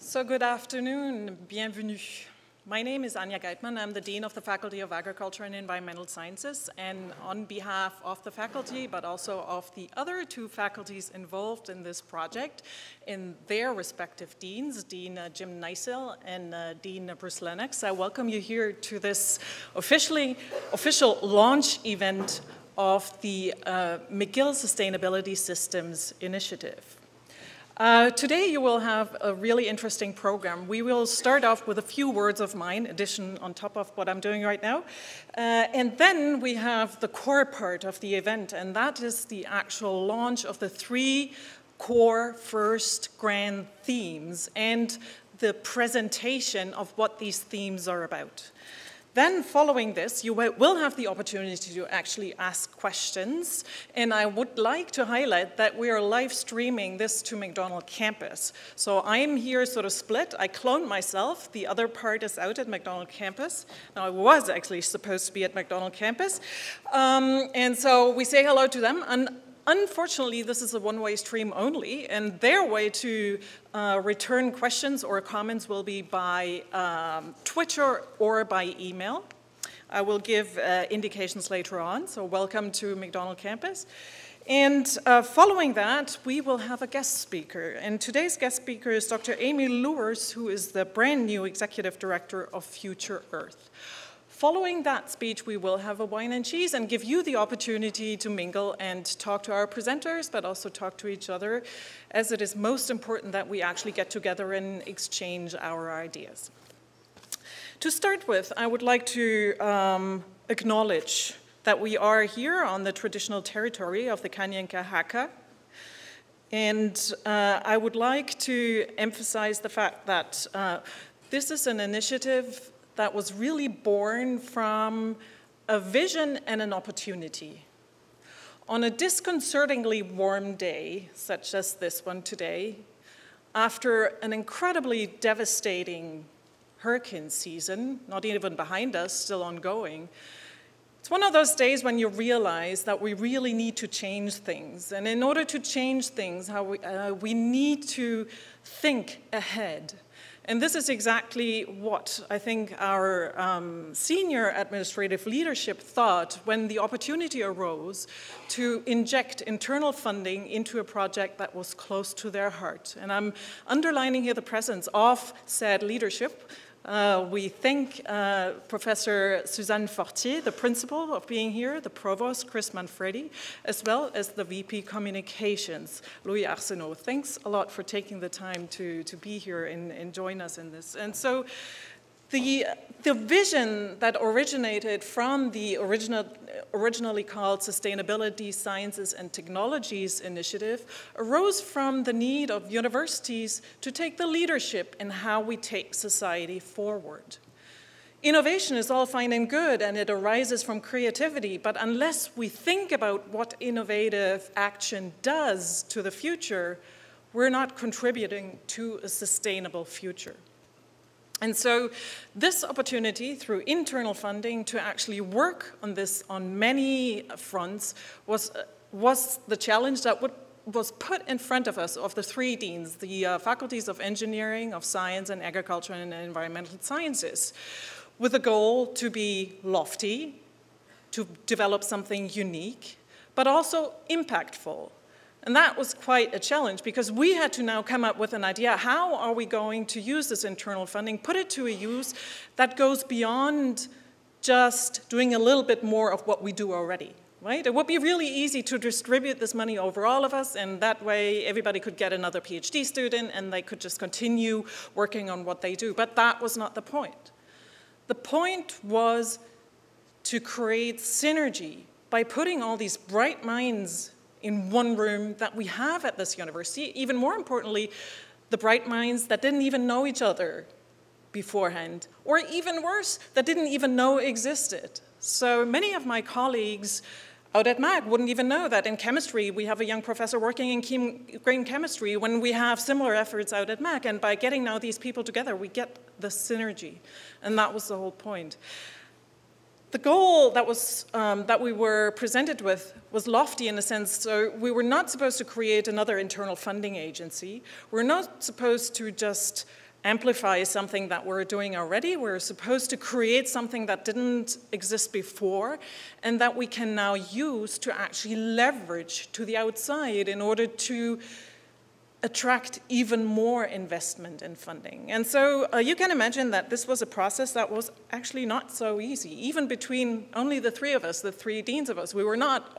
So good afternoon, bienvenue. My name is Anja Geitmann. I'm the Dean of the Faculty of Agriculture and Environmental Sciences, and on behalf of the faculty, but also of the other two faculties involved in this project, in their respective deans, Dean Jim Neisel and Dean Bruce Lennox, I welcome you here to this official launch event of the McGill Sustainability Systems Initiative. Today you will have a really interesting program. We will start off with a few words of mine, addition on top of what I'm doing right now. And then we have the core part of the event, and that is the actual launch of the three core first grand themes and the presentation of what these themes are about. Then following this, you will have the opportunity to actually ask questions. And I would like to highlight that we are live streaming this to McDonald campus. So I am here sort of split. I cloned myself. The other part is out at McDonald campus. Now, I was actually supposed to be at McDonald campus. And so we say hello to them. And unfortunately, this is a one-way stream only, and their way to return questions or comments will be by Twitter or by email. I will give indications later on, so welcome to McDonald campus. And following that, we will have a guest speaker. And today's guest speaker is Dr. Amy Lewers, who is the brand new Executive Director of Future Earth. Following that speech, we will have a wine and cheese and give you the opportunity to mingle and talk to our presenters, but also talk to each other, as it is most important that we actually get together and exchange our ideas. To start with, I would like to acknowledge that we are here on the traditional territory of the Kanien'kehá:ka Hakka. And I would like to emphasize the fact that this is an initiative that was really born from a vision and an opportunity. On a disconcertingly warm day, such as this one today, after an incredibly devastating hurricane season, not even behind us, still ongoing, it's one of those days when you realize that we really need to change things. And in order to change things, we need to think ahead. And this is exactly what I think our senior administrative leadership thought when the opportunity arose to inject internal funding into a project that was close to their heart. And I'm underlining here the presence of said leadership. We thank Professor Suzanne Fortier, the principal, of being here, the provost, Chris Manfredi, as well as the VP Communications, Louis Arsenault. Thanks a lot for taking the time to be here and join us in this. And so the vision that originated from the originally called Sustainability, Sciences and Technologies Initiative arose from the need of universities to take the leadership in how we take society forward. Innovation is all fine and good, and it arises from creativity, but unless we think about what innovative action does to the future, we're not contributing to a sustainable future. And so this opportunity through internal funding to actually work on this on many fronts was the challenge that was put in front of us of the three deans, the faculties of engineering, of science, and agriculture and environmental sciences, with a goal to be lofty, to develop something unique, but also impactful. And that was quite a challenge because we had to now come up with an idea. How are we going to use this internal funding, put it to a use that goes beyond just doing a little bit more of what we do already, right? It would be really easy to distribute this money over all of us, and that way everybody could get another PhD student and they could just continue working on what they do. But that was not the point. The point was to create synergy by putting all these bright minds in one room that we have at this university. Even more importantly, the bright minds that didn't even know each other beforehand, or even worse, that didn't even know existed. So many of my colleagues out at MAC wouldn't even know that in chemistry we have a young professor working in green chemistry when we have similar efforts out at MAC, and by getting now these people together, we get the synergy, and that was the whole point. The goal that we were presented with was lofty in a sense. So we were not supposed to create another internal funding agency. We're not supposed to just amplify something that we're doing already. We're supposed to create something that didn't exist before and that we can now use to actually leverage to the outside in order to attract even more investment and funding. And so you can imagine that this was a process that was actually not so easy. Even between only the three of us, the three deans of us, we were not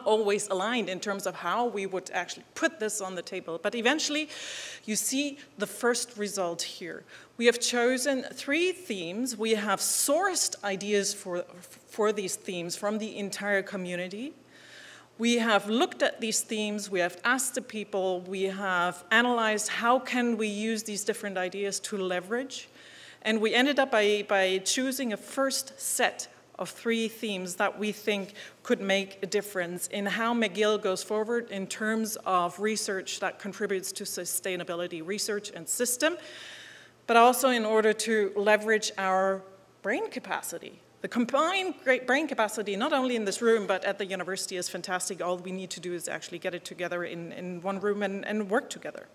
always aligned in terms of how we would actually put this on the table. But eventually, you see the first result here. We have chosen 3 themes. We have sourced ideas for these themes from the entire community. We have looked at these themes, we have asked the people, we have analyzed how can we use these different ideas to leverage. And we ended up by choosing a first set of 3 themes that we think could make a difference in how McGill goes forward in terms of research that contributes to sustainability research and system, but also in order to leverage our brain capacity. The combined great brain capacity, not only in this room, but at the university is fantastic. All we need to do is actually get it together in one room and work together.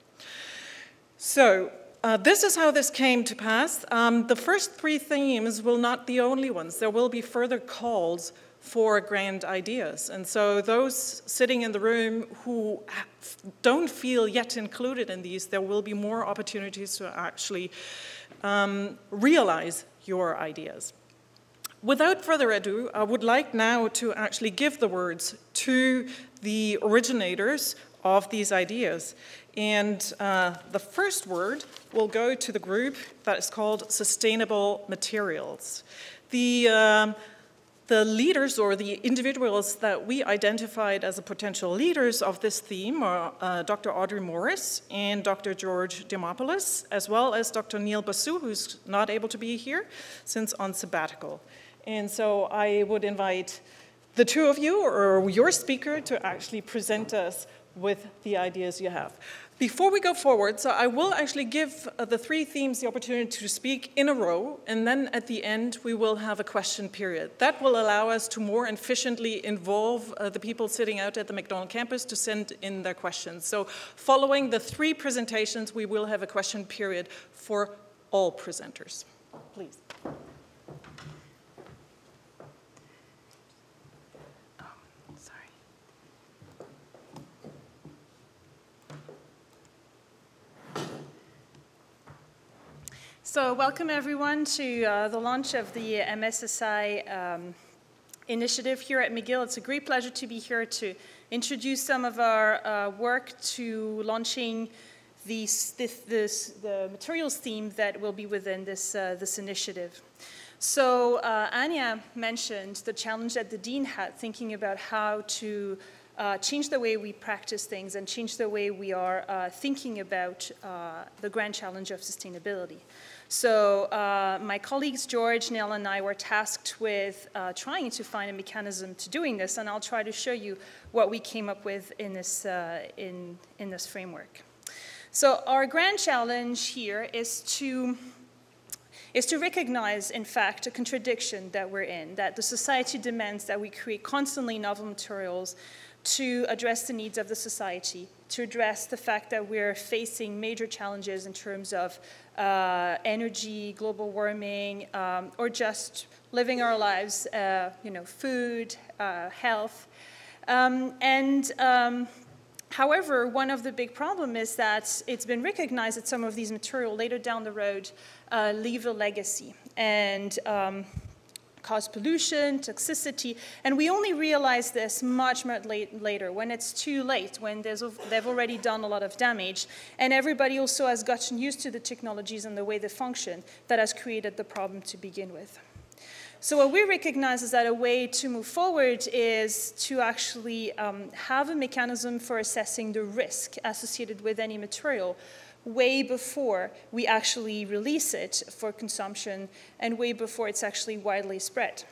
So, this is how this came to pass. The first 3 themes will not be the only ones. There will be further calls for grand ideas. And so those sitting in the room who don't feel yet included in these, there will be more opportunities to actually realize your ideas. Without further ado, I would like now to actually give the words to the originators of these ideas. And the first word will go to the group that is called Sustainable Materials. The leaders or the individuals that we identified as the potential leaders of this theme are Dr. Audrey Morris and Dr. George Demopoulos, as well as Dr. Neil Basu, who's not able to be here since on sabbatical. And so I would invite the 2 of you or your speaker to actually present us with the ideas you have. Before we go forward, so I will actually give the 3 themes the opportunity to speak in a row, and then at the end we will have a question period. That will allow us to more efficiently involve the people sitting out at the McDonald campus to send in their questions. So following the 3 presentations, we will have a question period for all presenters. Please. So welcome everyone to the launch of the MSSI initiative here at McGill. It's a great pleasure to be here to introduce some of our work to launching the materials theme that will be within this initiative. So Anya mentioned the challenge that the Dean had thinking about how to change the way we practice things and change the way we are thinking about the grand challenge of sustainability. So my colleagues George, Neil, and I were tasked with trying to find a mechanism to doing this, and I'll try to show you what we came up with in this framework. So our grand challenge here is to recognize, in fact, a contradiction that we're in, that the society demands that we create constantly novel materials to address the needs of the society, to address the fact that we're facing major challenges in terms of energy, global warming, or just living our lives, food, health. However, one of the big problems is that it's been recognized that some of these materials later down the road leave a legacy and cause pollution, toxicity, and we only realize this much later, when it's too late, when they've already done a lot of damage, and everybody also has gotten used to the technologies and the way they function that has created the problem to begin with. So what we recognize is that a way to move forward is to actually have a mechanism for assessing the risk associated with any material way before we actually release it for consumption and way before it's actually widely spread.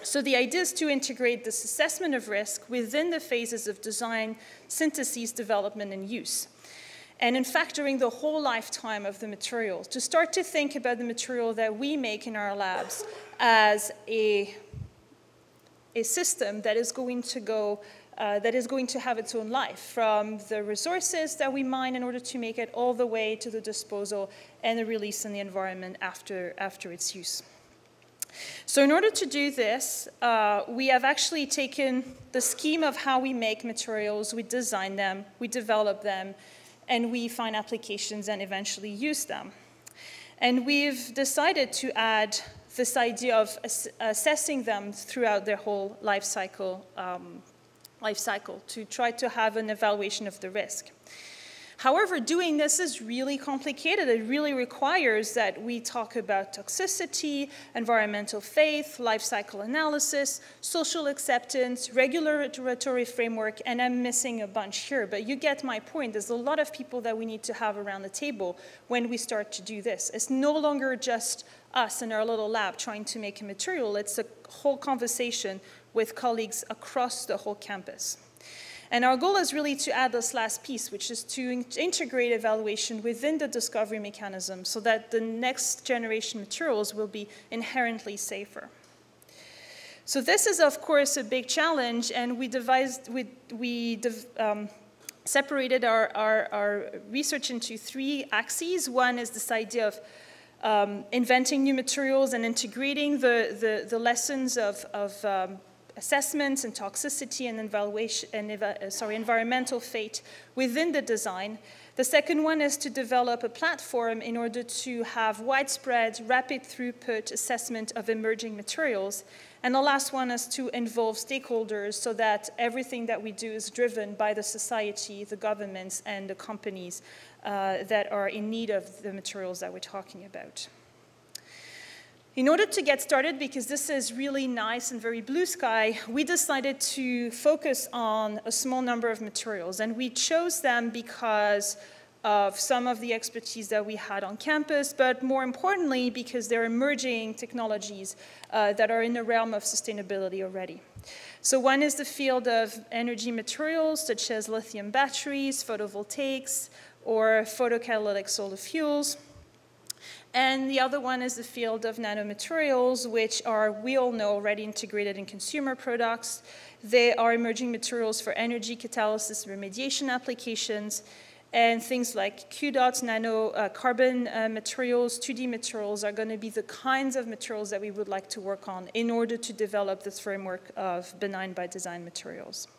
So the idea is to integrate this assessment of risk within the phases of design, synthesis, development, and use. And in fact, during the whole lifetime of the material, to start to think about the material that we make in our labs as a system that is going to go that is going to have its own life, from the resources that we mine in order to make it all the way to the disposal and the release in the environment after its use. So in order to do this, we have actually taken the scheme of how we make materials, we design them, we develop them, and we find applications and eventually use them. And we've decided to add this idea of assessing them throughout their whole life cycle to try to have an evaluation of the risk. However, doing this is really complicated. It really requires that we talk about toxicity, environmental faith, life cycle analysis, social acceptance, regulatory framework, and I'm missing a bunch here, but you get my point. There's a lot of people that we need to have around the table when we start to do this. It's no longer just us in our little lab trying to make a material. It's a whole conversation with colleagues across the whole campus. And our goal is really to add this last piece, which is to integrate evaluation within the discovery mechanism so that the next generation materials will be inherently safer. So this is, of course, a big challenge, and we separated our research into 3 axes. One is this idea of inventing new materials and integrating the lessons of assessments and toxicity and evaluation and environmental fate within the design. The second one is to develop a platform in order to have widespread, rapid throughput assessment of emerging materials. And the last one is to involve stakeholders so that everything that we do is driven by the society, the governments, and the companies that are in need of the materials that we're talking about. In order to get started, because this is really nice and very blue sky, we decided to focus on a small number of materials. And we chose them because of some of the expertise that we had on campus, but more importantly, because they're emerging technologies that are in the realm of sustainability already. So one is the field of energy materials, such as lithium batteries, photovoltaics, or photocatalytic solar fuels. And the other one is the field of nanomaterials, which are, we all know, already integrated in consumer products. They are emerging materials for energy catalysis remediation applications, and things like Q-dots, carbon materials, 2D materials are going to be the kinds of materials that we would like to work on in order to develop this framework of benign by design materials.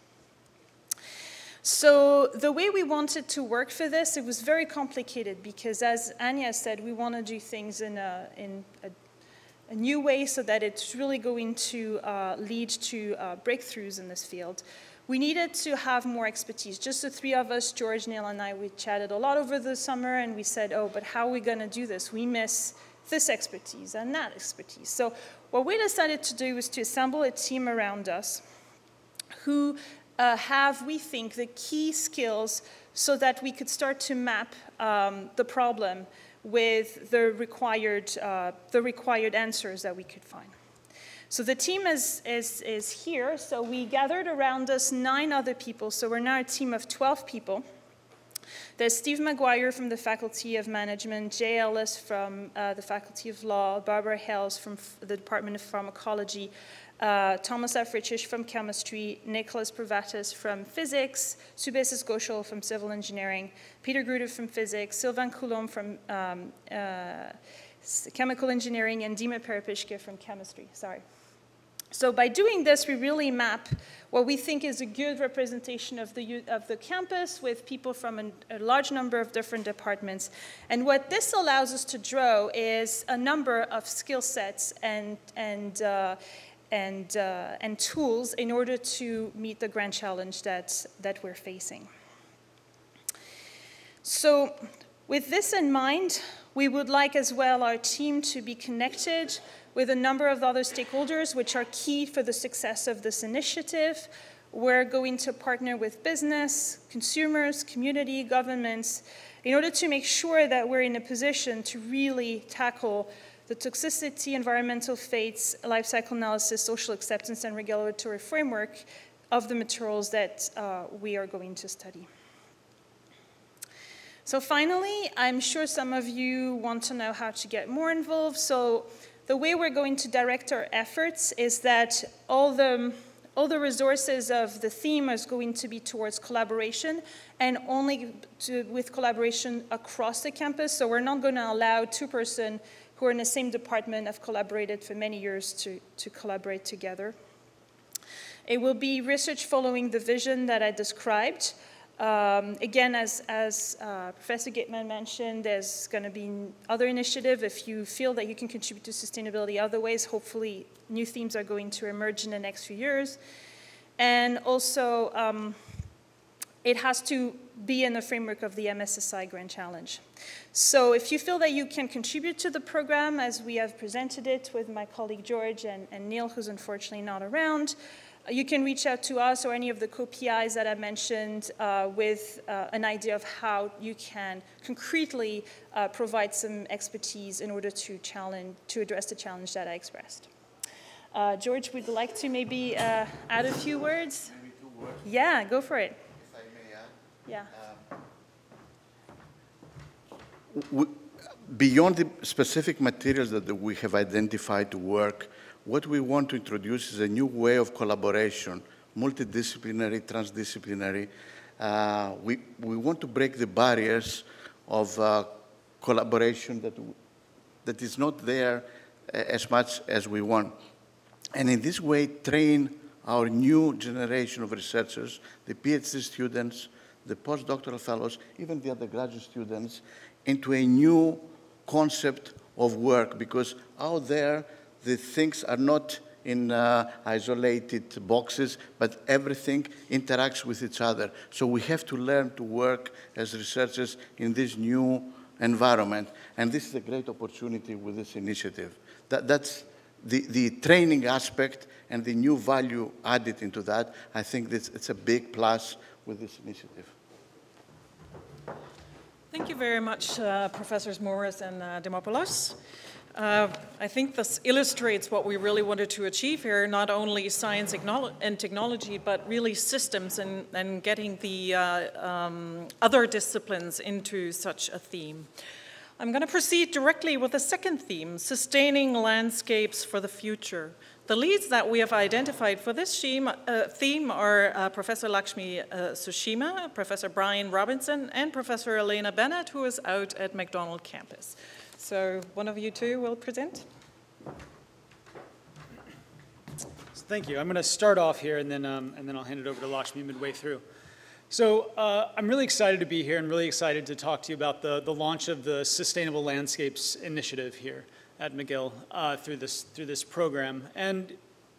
So the way we wanted to work for this, it was very complicated because, as Anya said, we want to do things in a new way so that it's really going to lead to breakthroughs in this field. We needed to have more expertise. Just the 3 of us, George, Neil, and I, we chatted a lot over the summer, and we said, oh, but how are we going to do this? We miss this expertise and that expertise. So what we decided to do was to assemble a team around us who have, we think, the key skills so that we could start to map the problem with the required answers that we could find. So the team is here. So we gathered around us 9 other people. So we're now a team of 12 people. There's Steve Maguire from the Faculty of Management, Jay Ellis from the Faculty of Law, Barbara Hales from the Department of Pharmacology, Thomas Africhis from Chemistry, Nicholas Pravatis from Physics, Subesis Ghoshal from Civil Engineering, Peter Gruder from Physics, Sylvain Coulomb from Chemical Engineering, and Dima Peripishke from Chemistry. So by doing this, we really map what we think is a good representation of the campus with people from a large number of different departments. And what this allows us to draw is a number of skill sets and tools in order to meet the grand challenge that we're facing. So with this in mind, we would like as well our team to be connected with a number of other stakeholders which are key for the success of this initiative. We're going to partner with business, consumers, community, governments, in order to make sure that we're in a position to really tackle the toxicity, environmental fates, life cycle analysis, social acceptance, and regulatory framework of the materials that we are going to study. So finally, I'm sure some of you want to know how to get more involved. So the way we're going to direct our efforts is that all the all the resources of the theme is going to be towards collaboration, and only with collaboration across the campus. So we're not going to allow two persons who are in the same department, have collaborated for many years, to collaborate together. It will be research following the vision that I described. Again, as Professor Gateman mentioned, there's going to be other initiatives. If you feel that you can contribute to sustainability other ways, hopefully new themes are going to emerge in the next few years. And also, it has to be in the framework of the MSSI Grand Challenge. So if you feel that you can contribute to the program, as we have presented it with my colleague George and Neil, who's unfortunately not around, you can reach out to us or any of the co-PIs that I mentioned with an idea of how you can concretely provide some expertise in order to address the challenge that I expressed. George, would you like to maybe add a few words? Maybe 2 words. Yeah, go for it. If I may add. Yeah. Beyond the specific materials that we have identified to work, what we want to introduce is a new way of collaboration, multidisciplinary, transdisciplinary. We want to break the barriers of collaboration that is not there as much as we want. And in this way, train our new generation of researchers, the PhD students, the postdoctoral fellows, even the undergraduate students, into a new concept of work, because out there, the things are not in isolated boxes, but everything interacts with each other. So we have to learn to work as researchers in this new environment. And this is a great opportunity with this initiative. That's the training aspect and the new value added into that. I think it's a big plus with this initiative. Thank you very much, Professors Morris and Dimopoulos. I think this illustrates what we really wanted to achieve here, not only science and technology, but really systems and getting the other disciplines into such a theme. I'm going to proceed directly with the second theme, sustaining landscapes for the future. The leads that we have identified for this theme are Professor Lakshmi Sushima, Professor Brian Robinson, and Professor Elena Bennett, who is out at McDonald campus. So one of you two will present. Thank you. I'm going to start off here, and then I'll hand it over to Lakshmi midway through. So I'm really excited to be here and really excited to talk to you about the launch of the Sustainable Landscapes Initiative here at McGill through this program. And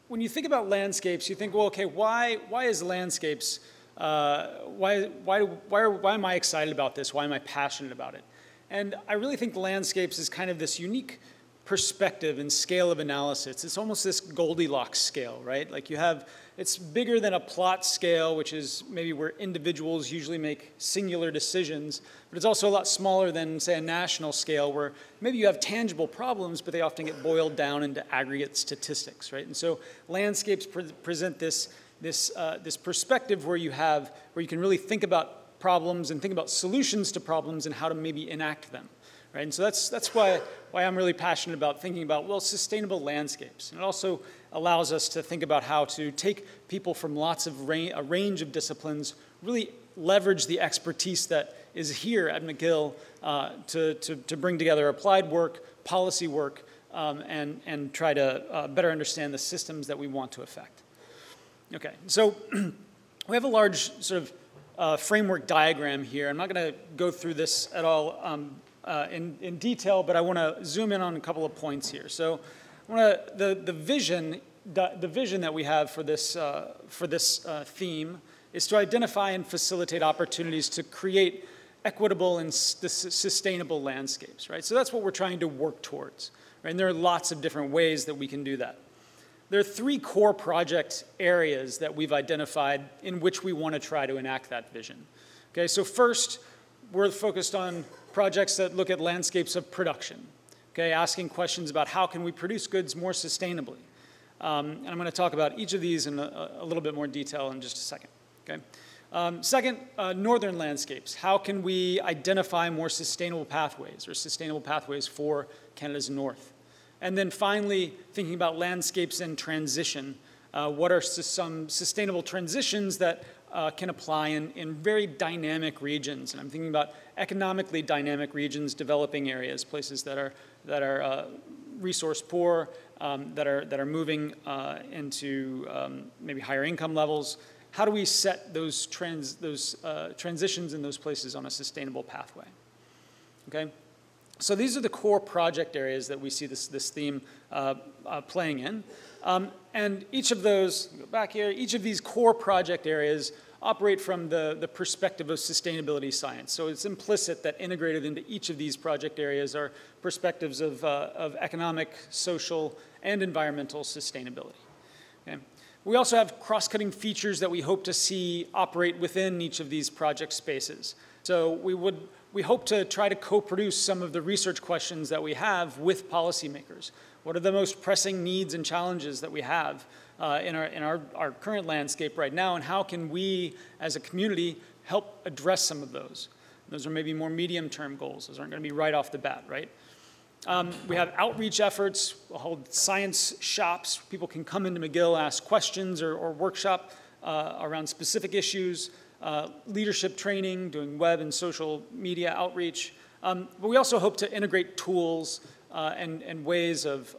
when you think about landscapes, you think, well, okay, why is landscapes? Why am I excited about this? Why am I passionate about it? And I really think landscapes is kind of this unique perspective and scale of analysis. It's almost this Goldilocks scale, right? Like it's bigger than a plot scale, which is maybe where individuals usually make singular decisions, but it's also a lot smaller than, say, a national scale where maybe you have tangible problems, but they often get boiled down into aggregate statistics, right? And so landscapes present this perspective where you can really think about problems and think about solutions to problems and how to maybe enact them, right? And so that's why I'm really passionate about thinking about, well, sustainable landscapes. And it also allows us to think about how to take people from a range of disciplines, really leverage the expertise that is here at McGill to bring together applied work, policy work, and try to better understand the systems that we want to affect. Okay, so we have a large sort of framework diagram here. I'm not going to go through this at all in detail, but I want to zoom in on a couple of points here. So the vision that we have for this theme is to identify and facilitate opportunities to create equitable and sustainable landscapes, right? So that's what we're trying to work towards, right? And there are lots of different ways that we can do that. There are 3 core project areas that we've identified in which we want to try to enact that vision. Okay, so first, we're focused on projects that look at landscapes of production, okay, asking questions about how can we produce goods more sustainably. And I'm going to talk about each of these in a little bit more detail in just a second, okay? Second, northern landscapes. How can we identify more sustainable pathways or sustainable pathways for Canada's north? And then finally, thinking about landscapes in transition, What are some sustainable transitions that can apply in very dynamic regions? And I'm thinking about economically dynamic regions, developing areas, places that are resource poor, that are moving into maybe higher income levels. How do we set those transitions in those places on a sustainable pathway? Okay, so these are the core project areas that we see this theme playing in. And each of those, go back here, each of these core project areas operate from the perspective of sustainability science. So it's implicit that integrated into each of these project areas are perspectives of economic, social, and environmental sustainability. Okay. We also have cross-cutting features that we hope to see operate within each of these project spaces. So we hope to try to co-produce some of the research questions that we have with policymakers. What are the most pressing needs and challenges that we have in our current landscape right now, and how can we, as a community, help address some of those? Those are maybe more medium-term goals. Those aren't going to be right off the bat, right? We have outreach efforts. We'll hold science shops. People can come into McGill, ask questions or workshop around specific issues, leadership training, doing web and social media outreach. But we also hope to integrate tools and ways of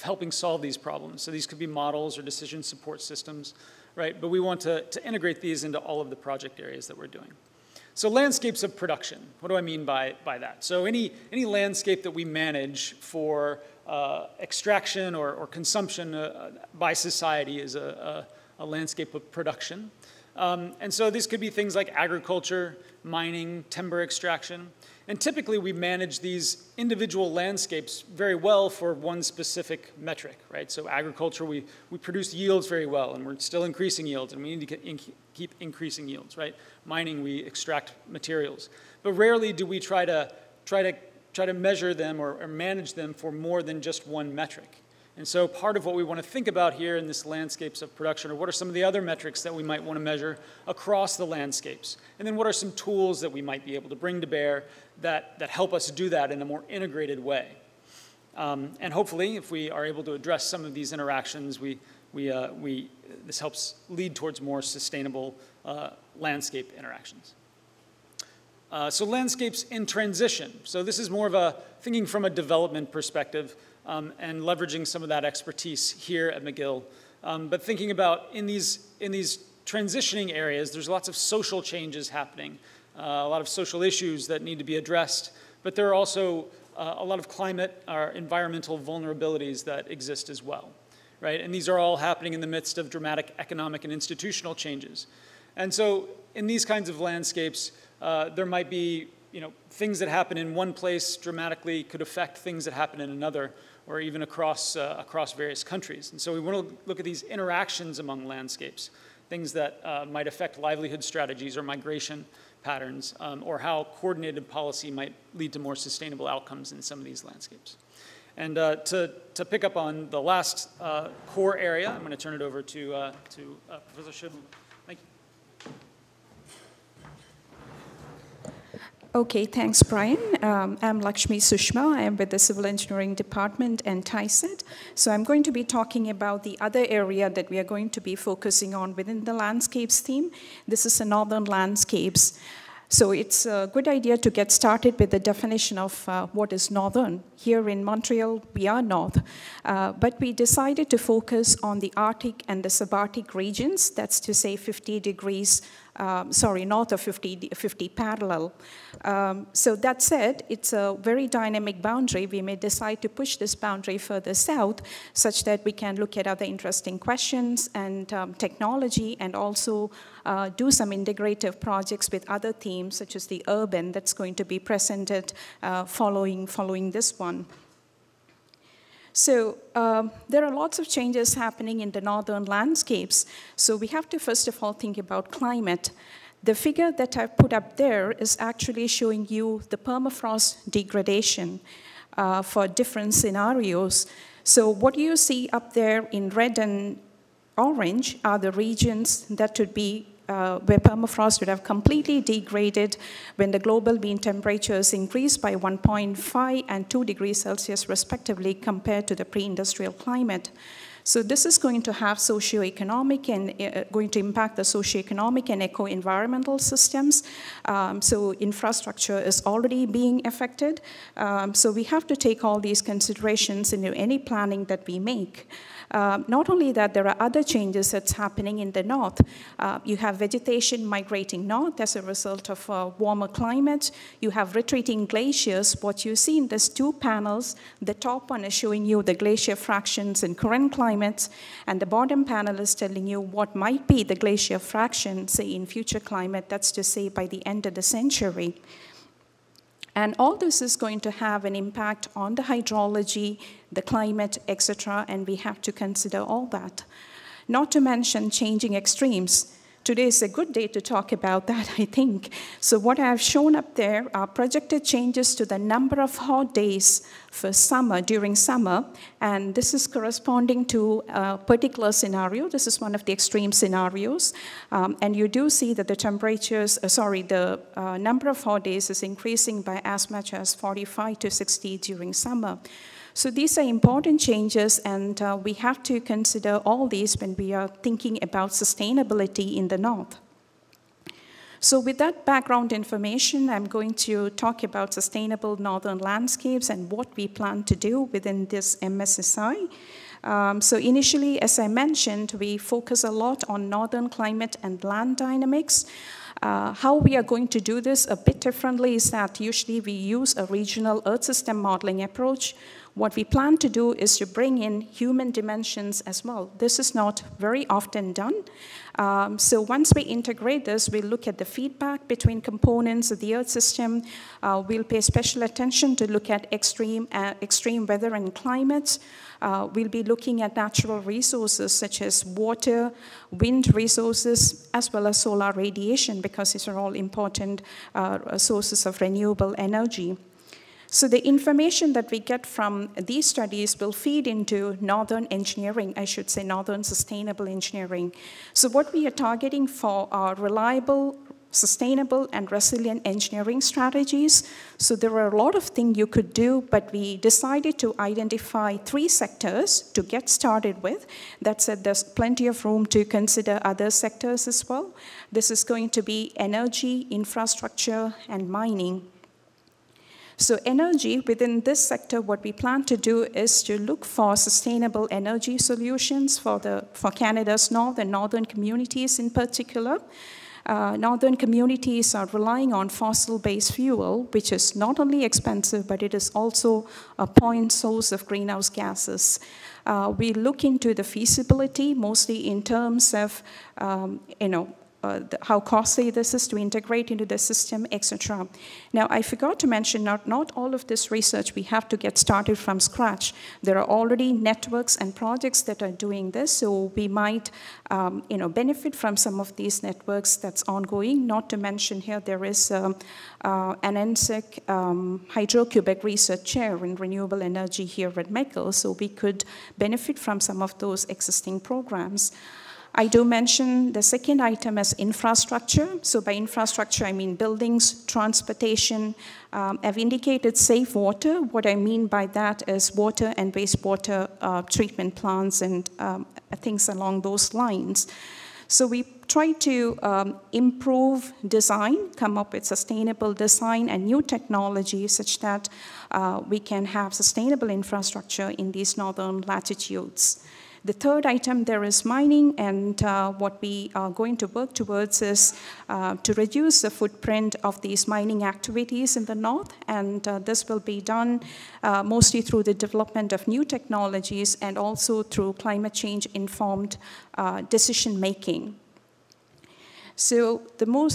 helping solve these problems. So these could be models or decision support systems, right? But we want to integrate these into all of the project areas that we're doing. So landscapes of production, what do I mean by that? So any landscape that we manage for extraction or consumption by society is a landscape of production. And so these could be things like agriculture, mining, timber extraction. And typically we manage these individual landscapes very well for one specific metric, right? So agriculture, we produce yields very well, and we're still increasing yields, and we need to keep increasing yields, right? Mining, we extract materials. But rarely do we try to measure them or manage them for more than just one metric. And so part of what we want to think about here in this landscapes of production are what are some of the other metrics that we might want to measure across the landscapes? And then what are some tools that we might be able to bring to bear that help us do that in a more integrated way? And hopefully, if we are able to address some of these interactions, this helps lead towards more sustainable landscape interactions. So landscapes in transition. So this is more of a thinking from a development perspective. And leveraging some of that expertise here at McGill. But thinking about in these transitioning areas, there's lots of social changes happening, a lot of social issues that need to be addressed, but there are also a lot of climate or environmental vulnerabilities that exist as well, right? And these are all happening in the midst of dramatic economic and institutional changes. And so in these kinds of landscapes, there might be things that happen in one place dramatically could affect things that happen in another, or even across various countries. And so we want to look at these interactions among landscapes, things that might affect livelihood strategies or migration patterns, or how coordinated policy might lead to more sustainable outcomes in some of these landscapes. And to pick up on the last core area, I'm going to turn it over to Professor Shibum. Thank you. Okay, thanks, Brian. I'm Lakshmi Sushma. I am with the Civil Engineering Department and TICED. So I'm going to be talking about the other area that we are going to be focusing on within the landscapes theme. This is the northern landscapes. So it's a good idea to get started with the definition of what is northern. Here in Montreal, we are north, but we decided to focus on the Arctic and the subarctic regions, that's to say 50 degrees, north of 50 parallel. So that said, it's a very dynamic boundary. We may decide to push this boundary further south such that we can look at other interesting questions and technology, and also do some integrative projects with other themes such as the urban that's going to be presented following this one. So there are lots of changes happening in the northern landscapes. So we have to first of all think about climate. The figure that I've put up there is actually showing you the permafrost degradation for different scenarios. So what you see up there in red and orange are the regions that would be where permafrost would have completely degraded when the global mean temperatures increased by 1.5 and 2 degrees Celsius respectively compared to the pre-industrial climate. So this is going to have socioeconomic and going to impact the socioeconomic and eco-environmental systems. So infrastructure is already being affected. So we have to take all these considerations into any planning that we make. Not only that, there are other changes that's happening in the north. You have vegetation migrating north as a result of a warmer climate. You have retreating glaciers. What you see in these two panels, the top one is showing you the glacier fractions in current climates, and the bottom panel is telling you what might be the glacier fraction, say, in future climate, that's to say by the end of the century. And all this is going to have an impact on the hydrology, the climate, etc., and we have to consider all that. Not to mention changing extremes. Today is a good day to talk about that, I think. So what I have shown up there are projected changes to the number of hot days for summer, during summer, and this is corresponding to a particular scenario. This is one of the extreme scenarios, and you do see that the temperatures, the number of hot days is increasing by as much as 45 to 60 during summer. So these are important changes, and we have to consider all these when we are thinking about sustainability in the north. So with that background information, I'm going to talk about sustainable northern landscapes and what we plan to do within this MSSI. So initially, as I mentioned, we focus a lot on northern climate and land dynamics. How we are going to do this a bit differently is that usually we use a regional Earth system modeling approach. What we plan to do is to bring in human dimensions as well. This is not very often done. So once we integrate this, we'll look at the feedback between components of the Earth system. We'll pay special attention to look at extreme weather and climate. We'll be looking at natural resources such as water, wind resources, as well as solar radiation, because these are all important sources of renewable energy. So the information that we get from these studies will feed into northern engineering, I should say northern sustainable engineering. So what we are targeting for are reliable, sustainable, and resilient engineering strategies. So there are a lot of things you could do, but we decided to identify 3 sectors to get started with. That said, there's plenty of room to consider other sectors as well. This is going to be energy, infrastructure, and mining. So energy, within this sector, what we plan to do is to look for sustainable energy solutions for Canada's north and northern communities in particular. Northern communities are relying on fossil-based fuel, which is not only expensive, but it is also a point source of greenhouse gases. We look into the feasibility, mostly in terms of, how costly this is to integrate into the system, etc. Now, I forgot to mention, not all of this research we have to get started from scratch. There are already networks and projects that are doing this, so we might benefit from some of these networks that's ongoing. Not to mention here, there is an NSEC Hydro-Quebec Research Chair in Renewable Energy here at MECL, so we could benefit from some of those existing programs. I do mention the second item as infrastructure. So by infrastructure, I mean buildings, transportation. I've indicated safe water. What I mean by that is water and wastewater treatment plants and things along those lines. So we try to improve design, come up with sustainable design and new technology such that we can have sustainable infrastructure in these northern latitudes. The third item there is mining, and what we are going to work towards is to reduce the footprint of these mining activities in the north, and this will be done mostly through the development of new technologies and also through climate change informed decision making. So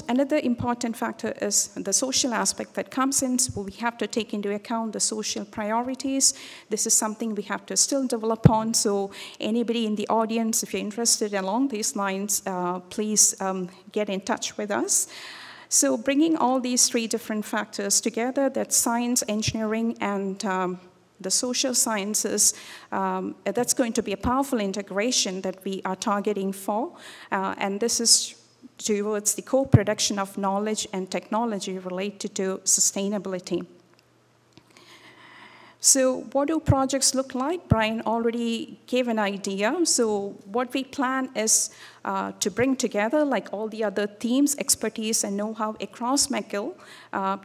another important factor is the social aspect that comes in. So we have to take into account the social priorities. This is something we have to still develop on. So anybody in the audience, if you're interested along these lines, please get in touch with us. So bringing all these 3 different factors together, that's science, engineering, and the social sciences, that's going to be a powerful integration that we are targeting for. And this is towards the co-production of knowledge and technology related to sustainability. So what do projects look like? Brian already gave an idea. So what we plan is to bring together, like all the other teams, expertise, and know-how across McGill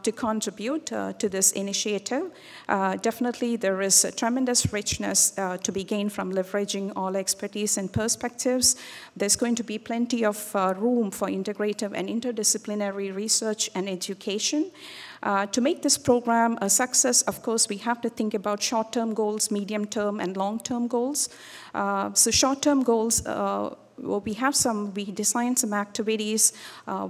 to contribute to this initiative. Definitely, there is a tremendous richness to be gained from leveraging all expertise and perspectives. There's going to be plenty of room for integrative and interdisciplinary research and education. To make this program a success, of course, we have to think about short-term goals, medium-term, and long-term goals. So short-term goals, we designed some activities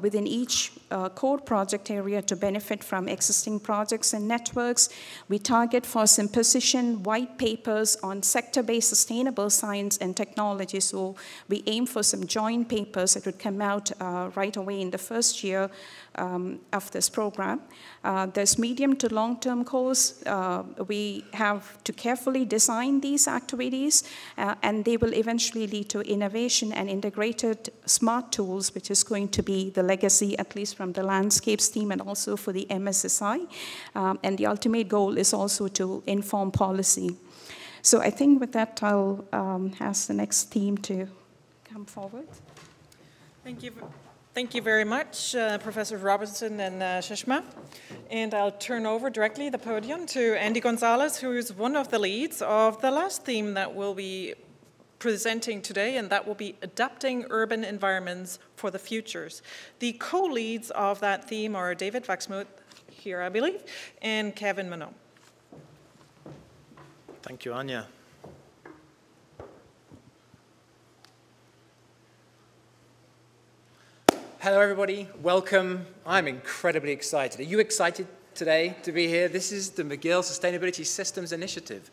within each core project area to benefit from existing projects and networks. We target for some position white papers on sector-based sustainable science and technology. So we aim for some joint papers that would come out right away in the first year of this program. There's medium to long-term goals. We have to carefully design these activities, and they will eventually lead to innovation and integrated smart tools, which is going to be the legacy, at least from the landscapes team and also for the MSSI. And the ultimate goal is also to inform policy. So I think with that, I'll ask the next team to come forward. Thank you. Thank you very much, Professor Robertson and Sushma. And I'll turn over directly the podium to Andy Gonzalez, who is one of the leads of the last theme that we'll be presenting today, and that will be adapting urban environments for the futures. The co-leads of that theme are David Vaxmuth, here I believe, and Kevin Minot. Thank you, Anya. Hello, everybody. Welcome. I'm incredibly excited. Are you excited today to be here? This is the McGill Sustainability Systems Initiative.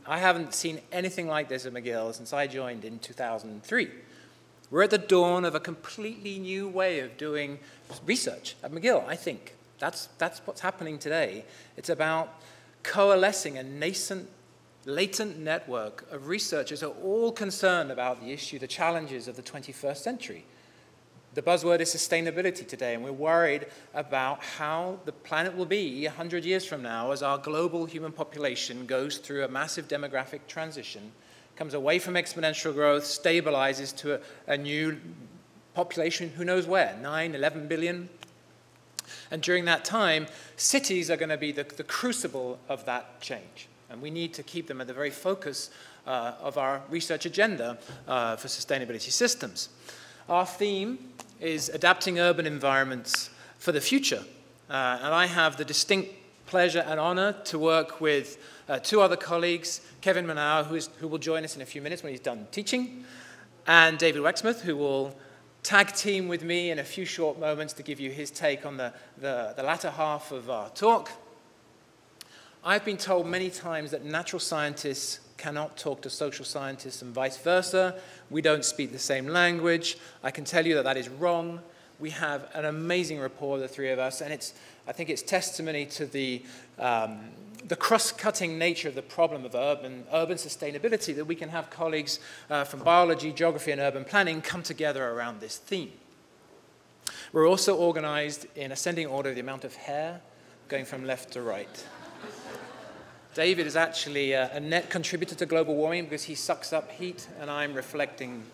I haven't seen anything like this at McGill since I joined in 2003. We're at the dawn of a completely new way of doing research at McGill, I think. That's what's happening today. It's about coalescing a nascent, latent network of researchers who are all concerned about the issue, the challenges of the 21st century. The buzzword is sustainability today, and we're worried about how the planet will be 100 years from now as our global human population goes through a massive demographic transition, comes away from exponential growth, stabilizes to a new population, who knows where, 9, 11 billion. And during that time, cities are going to be the crucible of that change. And we need to keep them at the very focus of our research agenda for sustainability systems. Our theme is adapting urban environments for the future. And I have the distinct pleasure and honor to work with two other colleagues, Kevin Minot, who will join us in a few minutes when he's done teaching, and David Vaxmuth, who will tag team with me in a few short moments to give you his take on the latter half of our talk. I've been told many times that natural scientists cannot talk to social scientists and vice versa. We don't speak the same language. I can tell you that that is wrong. We have an amazing rapport, the three of us, and I think it's testimony to the cross-cutting nature of the problem of urban sustainability that we can have colleagues from biology, geography, and urban planning come together around this theme. We're also organized in ascending order of the amount of hair, going from left to right. David is actually a net contributor to global warming because he sucks up heat, and I'm reflecting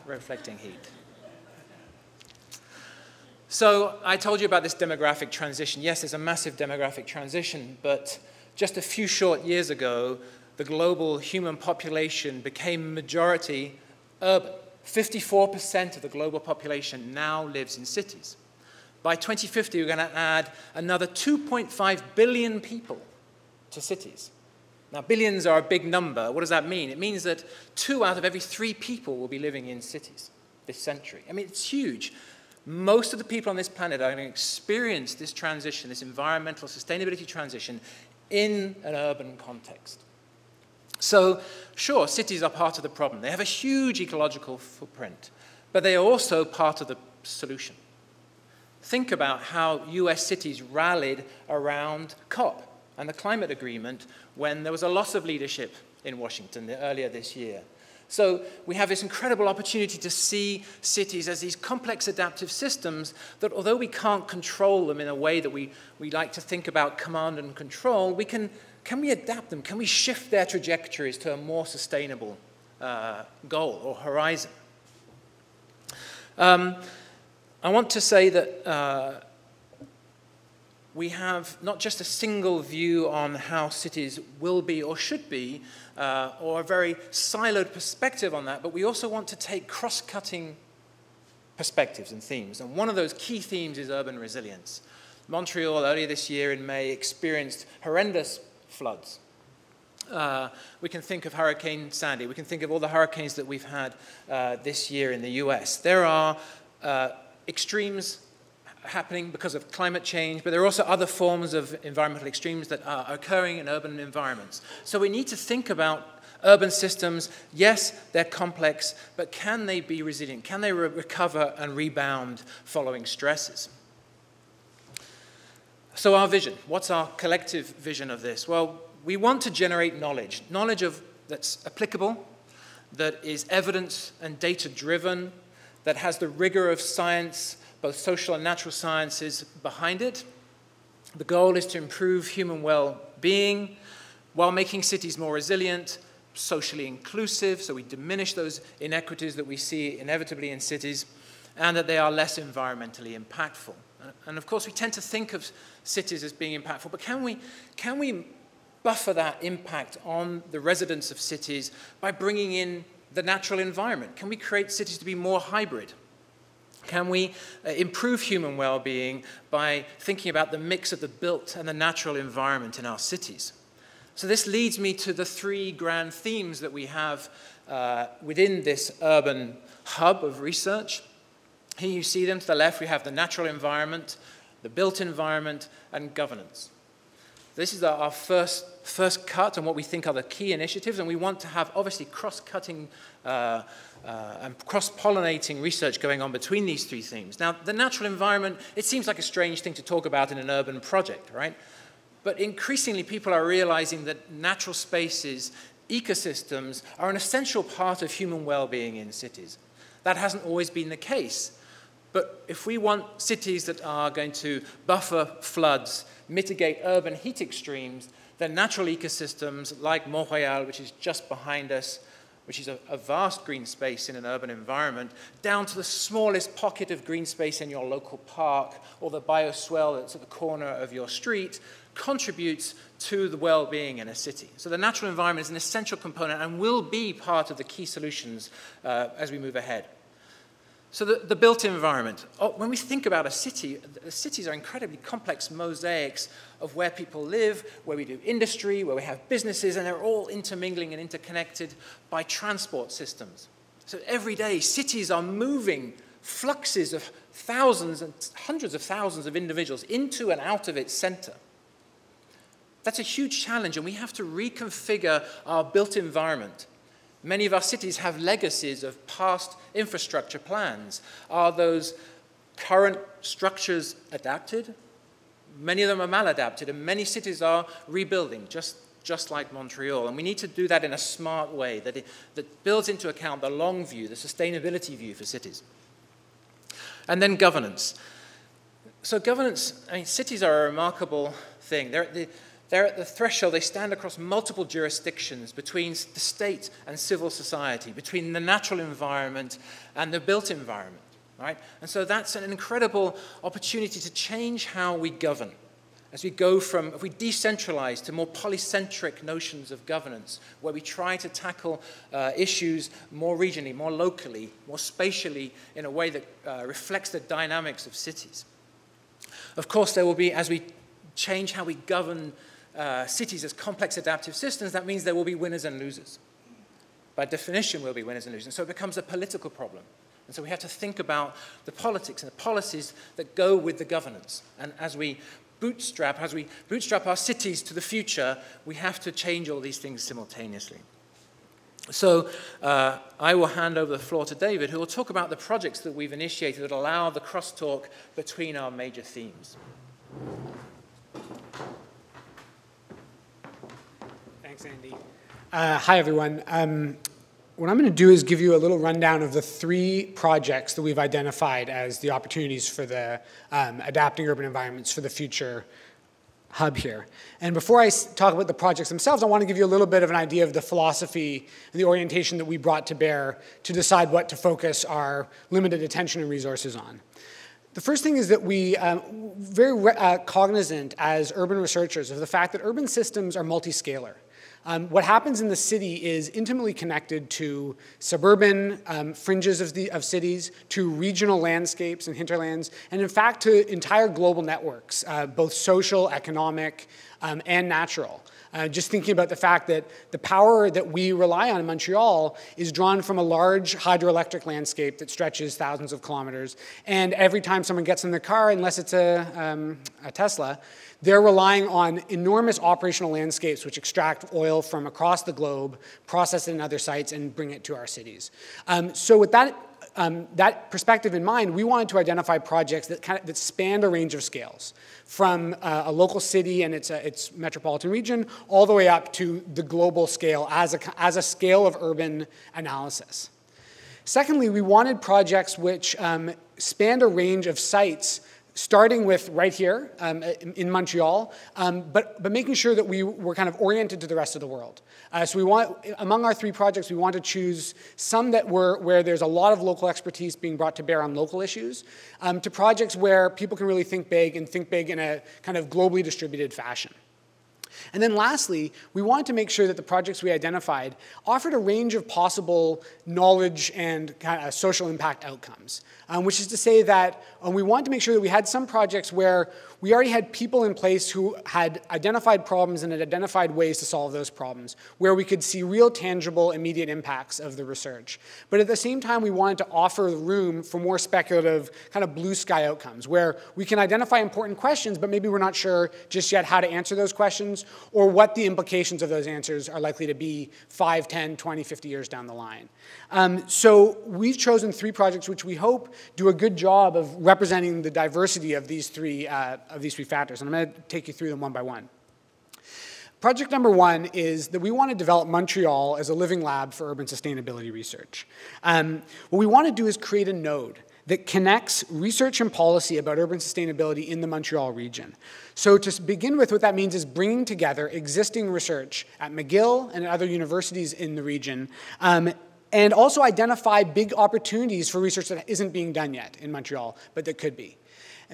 heat. So I told you about this demographic transition. Yes, there's a massive demographic transition, but just a few short years ago, the global human population became majority urban. 54% of the global population now lives in cities. By 2050, we're going to add another 2.5 billion people to cities. Now, billions are a big number. What does that mean? It means that 2 out of every 3 people will be living in cities this century. I mean, it's huge. Most of the people on this planet are going to experience this transition, this environmental sustainability transition, in an urban context. So, sure, cities are part of the problem. They have a huge ecological footprint, but they are also part of the solution. Think about how US cities rallied around COP and the climate agreement when there was a loss of leadership in Washington earlier this year. So we have this incredible opportunity to see cities as these complex adaptive systems that, although we can't control them in a way that we like to think about command and control, we can can we adapt them? Can we shift their trajectories to a more sustainable goal or horizon? I want to say that we have not just a single view on how cities will be or should be, or a very siloed perspective on that, but we also want to take cross-cutting perspectives and themes. And one of those key themes is urban resilience. Montreal, earlier this year in May, experienced horrendous floods. We can think of Hurricane Sandy. We can think of all the hurricanes that we've had this year in the US. There are extremes happening because of climate change, but there are also other forms of environmental extremes that are occurring in urban environments. So we need to think about urban systems. Yes, they're complex, but can they be resilient? Can they recover and rebound following stresses? So our vision, what's our collective vision of this? Well, we want to generate knowledge that's applicable, that is evidence and data-driven, that has the rigor of science, both social and natural sciences, behind it. The goal is to improve human well-being while making cities more resilient, socially inclusive, so we diminish those inequities that we see inevitably in cities, and that they are less environmentally impactful. And of course, we tend to think of cities as being impactful, but can we buffer that impact on the residents of cities by bringing in the natural environment? Can we create cities to be more hybrid? Can we improve human well-being by thinking about the mix of the built and the natural environment in our cities? So this leads me to the three grand themes that we have within this urban hub of research. Here you see them. To the left, we have the natural environment, the built environment, and governance. This is our first cut on what we think are the key initiatives, and we want to have, obviously, cross-cutting and cross-pollinating research going on between these three themes. Now, the natural environment, it seems like a strange thing to talk about in an urban project, right? But increasingly, people are realizing that natural spaces, ecosystems, are an essential part of human well-being in cities. That hasn't always been the case. But if we want cities that are going to buffer floods, mitigate urban heat extremes, then natural ecosystems like Montreal, which is just behind us, which is a vast green space in an urban environment, down to the smallest pocket of green space in your local park or the bioswale that's at the corner of your street, contributes to the well-being in a city. So the natural environment is an essential component and will be part of the key solutions as we move ahead. So the built environment. When we think about a city, the cities are incredibly complex mosaics of where people live, where we do industry, where we have businesses, and they're all intermingling and interconnected by transport systems. So every day, cities are moving fluxes of thousands and hundreds of thousands of individuals into and out of its center. That's a huge challenge, and we have to reconfigure our built environment. Many of our cities have legacies of past infrastructure plans. Are those current structures adapted? Many of them are maladapted, and many cities are rebuilding, just like Montreal. And we need to do that in a smart way that builds into account the long view, the sustainability view for cities. And then governance. So governance, I mean, cities are a remarkable thing. They're at the threshold, they stand across multiple jurisdictions between the state and civil society, between the natural environment and the built environment, right? And so that's an incredible opportunity to change how we govern. As we go from, if we decentralize to more polycentric notions of governance, where we try to tackle issues more regionally, more locally, more spatially, in a way that reflects the dynamics of cities. Of course, there will be, as we change how we govern cities as complex adaptive systems, that means there will be winners and losers. By definition, we'll be winners and losers. So it becomes a political problem. And so we have to think about the politics and the policies that go with the governance. And as we bootstrap our cities to the future, we have to change all these things simultaneously. So I will hand over the floor to David, who will talk about the projects that we've initiated that allow the crosstalk between our major themes. Thanks, Andy. Hi, everyone. What I'm going to do is give you a little rundown of the three projects that we've identified as the opportunities for the adapting urban environments for the future hub here. And before I talk about the projects themselves, I want to give you a little bit of an idea of the philosophy and the orientation that we brought to bear to decide what to focus our limited attention and resources on. The first thing is that we very cognizant as urban researchers of the fact that urban systems are multi-scalar. What happens in the city is intimately connected to suburban fringes of cities, to regional landscapes and hinterlands, and in fact to entire global networks, both social, economic, and natural. Just thinking about the fact that the power that we rely on in Montreal is drawn from a large hydroelectric landscape that stretches thousands of kilometers, and every time someone gets in their car, unless it's a Tesla, they're relying on enormous operational landscapes which extract oil from across the globe, process it in other sites, and bring it to our cities. So with that perspective in mind, we wanted to identify projects that spanned a range of scales, from a local city and its metropolitan region, all the way up to the global scale as a scale of urban analysis. Secondly, we wanted projects which spanned a range of sites, starting with right here in Montreal, but making sure that we were kind of oriented to the rest of the world. So among our 3 projects, we want to choose some that were where there's a lot of local expertise being brought to bear on local issues, to projects where people can really think big and think big in a kind of globally distributed fashion. And then lastly, we wanted to make sure that the projects we identified offered a range of possible knowledge and kind of social impact outcomes, which is to say that we wanted to make sure that we had some projects where we already had people in place who had identified problems and had identified ways to solve those problems, where we could see real, tangible, immediate impacts of the research. But at the same time, we wanted to offer room for more speculative, kind of blue sky outcomes, where we can identify important questions, but maybe we're not sure just yet how to answer those questions, or what the implications of those answers are likely to be 5, 10, 20, 50 years down the line. So we've chosen 3 projects which we hope do a good job of representing the diversity of these three factors, and I'm going to take you through them one by one. Project number 1 is that we want to develop Montreal as a living lab for urban sustainability research. What we want to do is create a node that connects research and policy about urban sustainability in the Montreal region. So to begin with, what that means is bringing together existing research at McGill and at other universities in the region, and also identify big opportunities for research that isn't being done yet in Montreal, but that could be.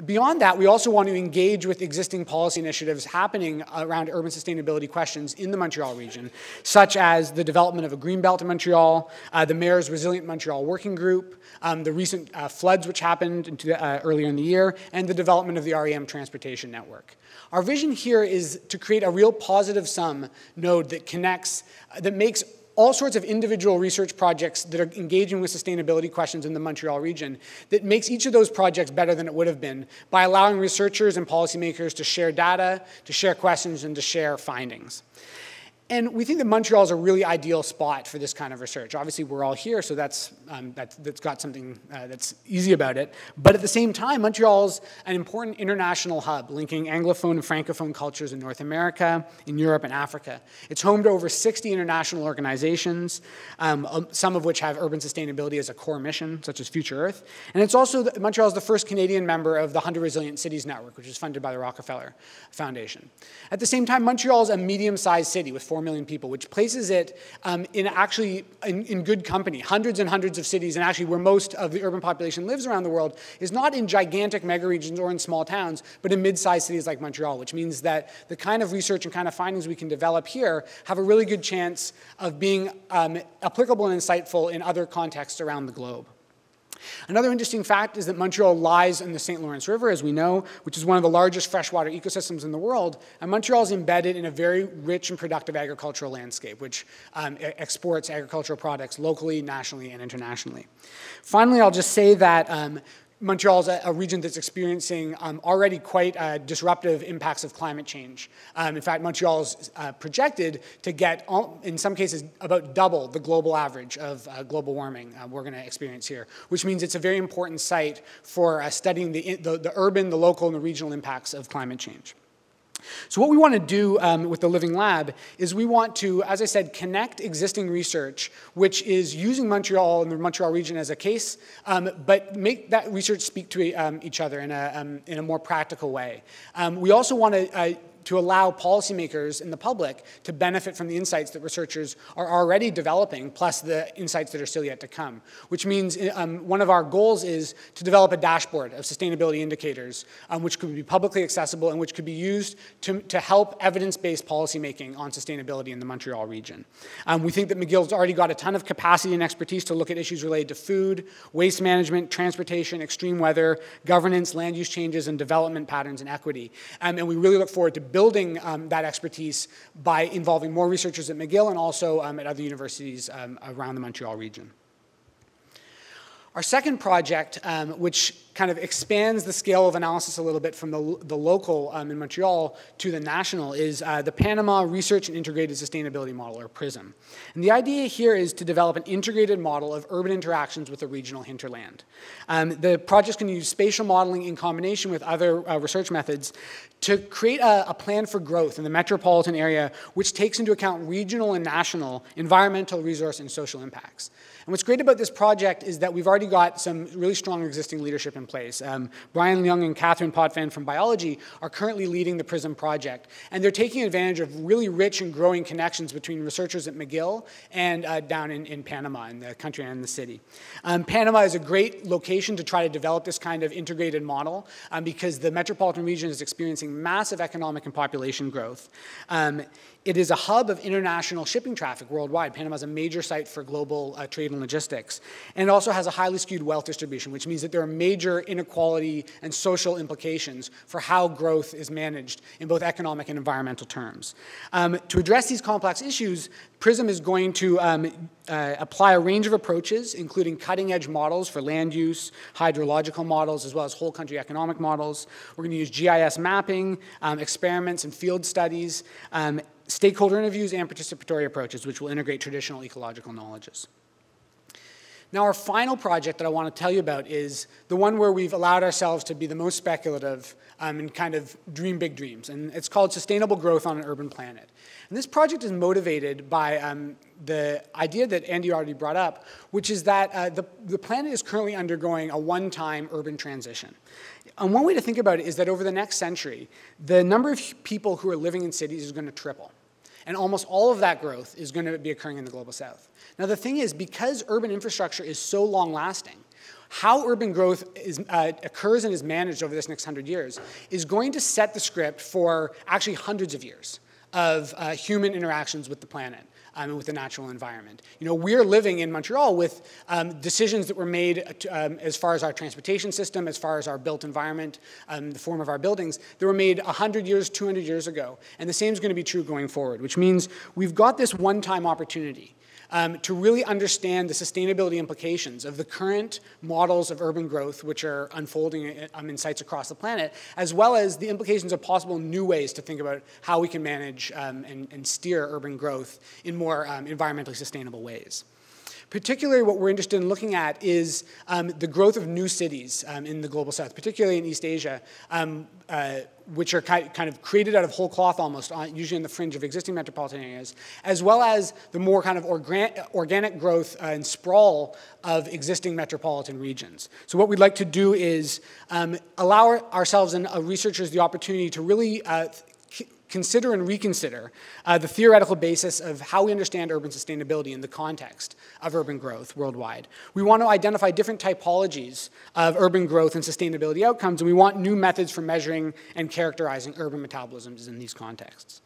Beyond that, we also want to engage with existing policy initiatives happening around urban sustainability questions in the Montreal region, such as the development of a green belt in Montreal, the Mayor's Resilient Montreal Working Group, the recent floods which happened earlier in the year, and the development of the REM transportation network. Our vision here is to create a real positive sum node that connects, that makes all sorts of individual research projects that are engaging with sustainability questions in the Montreal region, that makes each of those projects better than it would have been by allowing researchers and policymakers to share data, to share questions, and to share findings. And we think that Montreal is a really ideal spot for this kind of research. Obviously, we're all here, so that's got something that's easy about it. But at the same time, Montreal's an important international hub linking Anglophone and Francophone cultures in North America, in Europe, and Africa. It's home to over 60 international organizations, some of which have urban sustainability as a core mission, such as Future Earth. And it's also, Montreal is the first Canadian member of the 100 Resilient Cities Network, which is funded by the Rockefeller Foundation. At the same time, Montreal is a medium-sized city with 4 million people, which places it in good company. Hundreds and hundreds of cities, and actually where most of the urban population lives around the world, is not in gigantic megaregions or in small towns, but in mid-sized cities like Montreal, which means that the kind of research and kind of findings we can develop here have a really good chance of being applicable and insightful in other contexts around the globe. Another interesting fact is that Montreal lies in the St. Lawrence River, as we know, which is one of the largest freshwater ecosystems in the world, and Montreal is embedded in a very rich and productive agricultural landscape, which exports agricultural products locally, nationally, and internationally. Finally, I'll just say that Montreal is a region that's experiencing already quite disruptive impacts of climate change. In fact, Montreal is projected to get, in some cases, about double the global average of global warming we're going to experience here, which means it's a very important site for studying the urban, the local, and the regional impacts of climate change. So what we want to do with the Living Lab is we want to, as I said, connect existing research, which is using Montreal and the Montreal region as a case, but make that research speak to each other in a more practical way. We also want to to allow policymakers and the public to benefit from the insights that researchers are already developing, plus the insights that are still yet to come. Which means one of our goals is to develop a dashboard of sustainability indicators, which could be publicly accessible and which could be used to help evidence-based policymaking on sustainability in the Montreal region. We think that McGill's already got a ton of capacity and expertise to look at issues related to food, waste management, transportation, extreme weather, governance, land use changes, and development patterns and equity. And we really look forward to building that expertise by involving more researchers at McGill and also at other universities around the Montreal region. Our second project, which kind of expands the scale of analysis a little bit from the local in Montreal to the national, is the Panama Research and Integrated Sustainability Model, or PRISM. And the idea here is to develop an integrated model of urban interactions with the regional hinterland. The project's going to use spatial modeling in combination with other research methods to create a plan for growth in the metropolitan area, which takes into account regional and national environmental, resource, and social impacts. And what's great about this project is that we've already got some really strong existing leadership in place. Brian Leung and Catherine Potvin from biology are currently leading the PRISM project, and they're taking advantage of really rich and growing connections between researchers at McGill and down in Panama, in the country and the city. Panama is a great location to try to develop this kind of integrated model because the metropolitan region is experiencing massive economic and population growth. It is a hub of international shipping traffic worldwide. Panama is a major site for global trade and logistics. And it also has a highly skewed wealth distribution, which means that there are major inequality and social implications for how growth is managed in both economic and environmental terms. To address these complex issues, PRISM is going to apply a range of approaches, including cutting-edge models for land use, hydrological models, as well as whole country economic models. We're going to use GIS mapping, experiments and field studies, stakeholder interviews, and participatory approaches, which will integrate traditional ecological knowledges. Now, our final project that I want to tell you about is the one where we've allowed ourselves to be the most speculative and kind of dream big dreams. And it's called Sustainable Growth on an Urban Planet. And this project is motivated by the idea that Andy already brought up, which is that the planet is currently undergoing a one-time urban transition. And one way to think about it is that over the next century, the number of people who are living in cities is going to triple. And almost all of that growth is going to be occurring in the Global South. Now, the thing is, because urban infrastructure is so long-lasting, how urban growth occurs and is managed over this next 100 years is going to set the script for actually hundreds of years of human interactions with the planet and with the natural environment. You know, we're living in Montreal with decisions that were made as far as our transportation system, as far as our built environment, the form of our buildings, that were made 100 years, 200 years ago. And the same is going to be true going forward, which means we've got this one-time opportunity to really understand the sustainability implications of the current models of urban growth, which are unfolding in sites across the planet, as well as the implications of possible new ways to think about how we can manage and steer urban growth in more environmentally sustainable ways. Particularly what we're interested in looking at is the growth of new cities in the Global South, particularly in East Asia, which are kind of created out of whole cloth almost, usually on the fringe of existing metropolitan areas, as well as the more kind of organic growth and sprawl of existing metropolitan regions. So what we'd like to do is allow ourselves and researchers the opportunity to really consider and reconsider the theoretical basis of how we understand urban sustainability in the context of urban growth worldwide. We want to identify different typologies of urban growth and sustainability outcomes, and we want new methods for measuring and characterizing urban metabolisms in these contexts.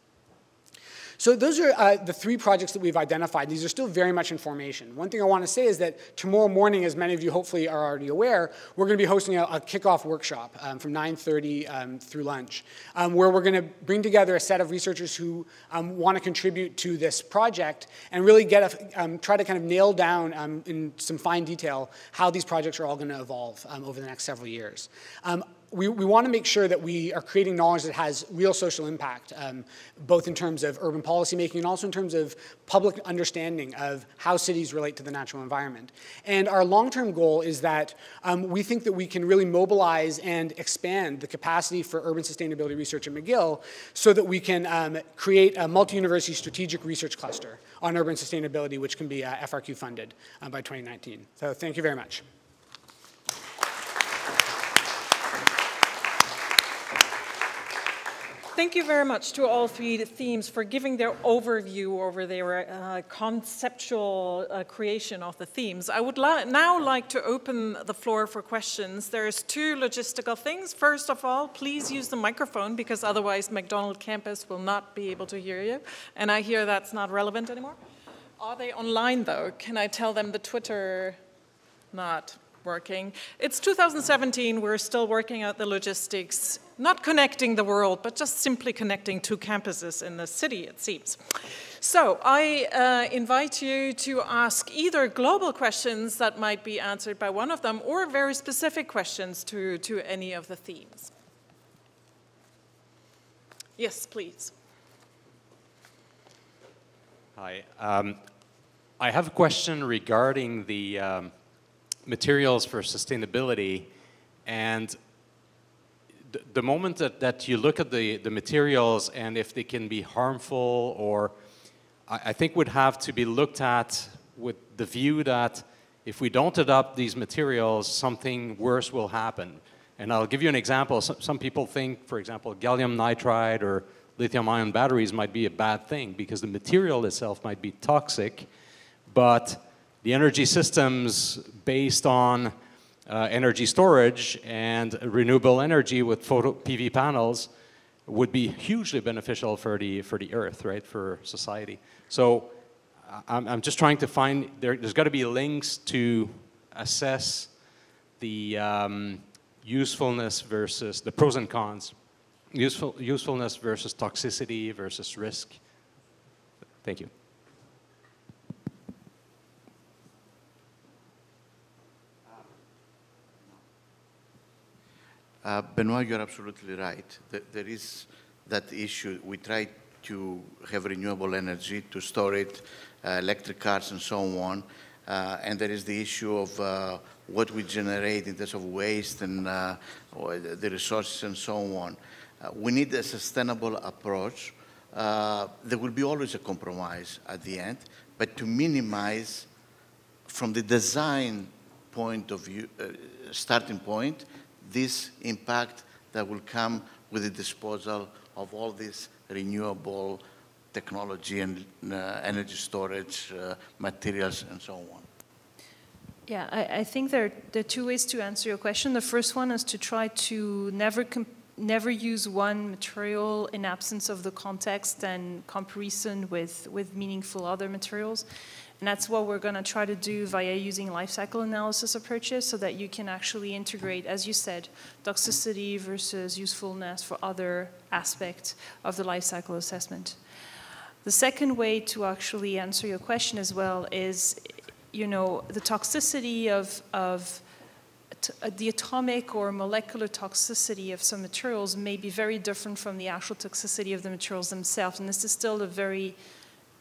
So those are the three projects that we've identified. These are still very much in formation. One thing I want to say is that tomorrow morning, as many of you hopefully are already aware, we're going to be hosting a kickoff workshop from 9:30 through lunch, where we're going to bring together a set of researchers who want to contribute to this project and really try to kind of nail down in some fine detail how these projects are all going to evolve over the next several years. We want to make sure that we are creating knowledge that has real social impact, both in terms of urban policymaking and also in terms of public understanding of how cities relate to the natural environment. And our long-term goal is that we think that we can really mobilize and expand the capacity for urban sustainability research at McGill so that we can create a multi-university strategic research cluster on urban sustainability, which can be FRQ funded by 2019. So thank you very much. Thank you very much to all three themes for giving their overview over their conceptual creation of the themes. I would now like to open the floor for questions. There's two logistical things. First of all, please use the microphone because otherwise McDonald campus will not be able to hear you. And I hear that's not relevant anymore. Are they online though? Can I tell them the Twitter not working? It's 2017, we're still working out the logistics, not connecting the world, but just simply connecting two campuses in the city, it seems. So I invite you to ask either global questions that might be answered by one of them or very specific questions to any of the themes. Yes, please. Hi. I have a question regarding the materials for sustainability, and the moment that you look at the materials and if they can be harmful, or I think would have to be looked at with the view that if we don't adopt these materials, something worse will happen. And I'll give you an example. Some people think, for example, gallium nitride or lithium-ion batteries might be a bad thing because the material itself might be toxic, but the energy systems based on energy storage and renewable energy with photo PV panels would be hugely beneficial for the Earth, right, for society. So I'm just trying to find, there's got to be links to assess the usefulness versus the pros and cons, usefulness versus toxicity versus risk. Thank you. Benoit, you're absolutely right. There is that issue. We try to have renewable energy to store it, electric cars and so on. And there is the issue of what we generate in terms of waste and the resources and so on. We need a sustainable approach. There will be always a compromise at the end, but to minimize from the design point of view, starting point, this impact that will come with the disposal of all this renewable technology and energy storage materials and so on. Yeah, I think there are two ways to answer your question. The first one is to try to never use one material in absence of the context and comparison with meaningful other materials. And that's what we're going to try to do via using life cycle analysis approaches so that you can actually integrate, as you said, toxicity versus usefulness for other aspects of the life cycle assessment. The second way to actually answer your question as well is, you know, the toxicity of the atomic or molecular toxicity of some materials may be very different from the actual toxicity of the materials themselves. And this is still a very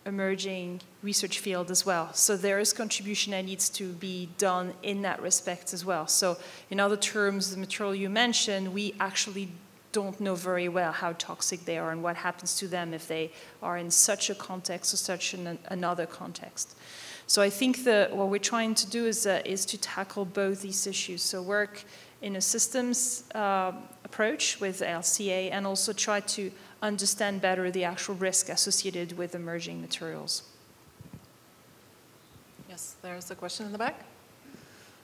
emerging research field as well. So there is contribution that needs to be done in that respect as well. So in other terms, the material you mentioned, we actually don't know very well how toxic they are and what happens to them if they are in such a context or such another context. So I think that what we're trying to do is to tackle both these issues. So work in a systems approach with LCA and also try to understand better the actual risk associated with emerging materials. Yes, there's a question in the back.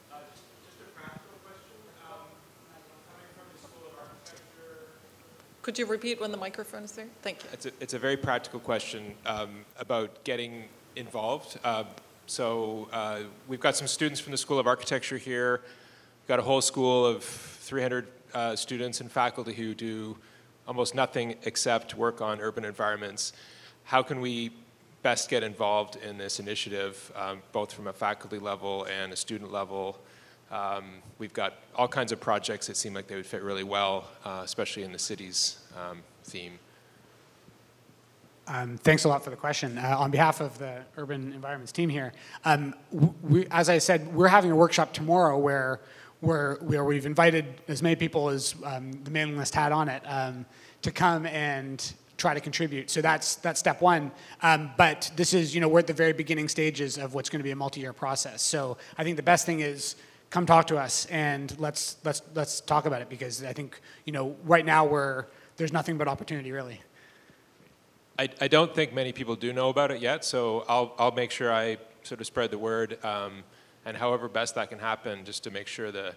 Just a practical question. Coming from the School of Architecture. Could you repeat when the microphone is there? Thank you. It's a very practical question about getting involved. We've got some students from the School of Architecture here. We've got a whole school of 300 students and faculty who do almost nothing except work on urban environments. How can we best get involved in this initiative, both from a faculty level and a student level? We've got all kinds of projects that seem like they would fit really well, especially in the city's theme. Thanks a lot for the question. On behalf of the Urban Environments team here, as I said, we're having a workshop tomorrow where we've invited as many people as the mailing list had on it to come and try to contribute. So that's step one. But this is, we're at the very beginning stages of what's going to be a multi-year process. So I think the best thing is come talk to us and let's talk about it, because I think, right now there's nothing but opportunity, really. I don't think many people do know about it yet, so I'll make sure I sort of spread the word, and however best that can happen, just to make sure that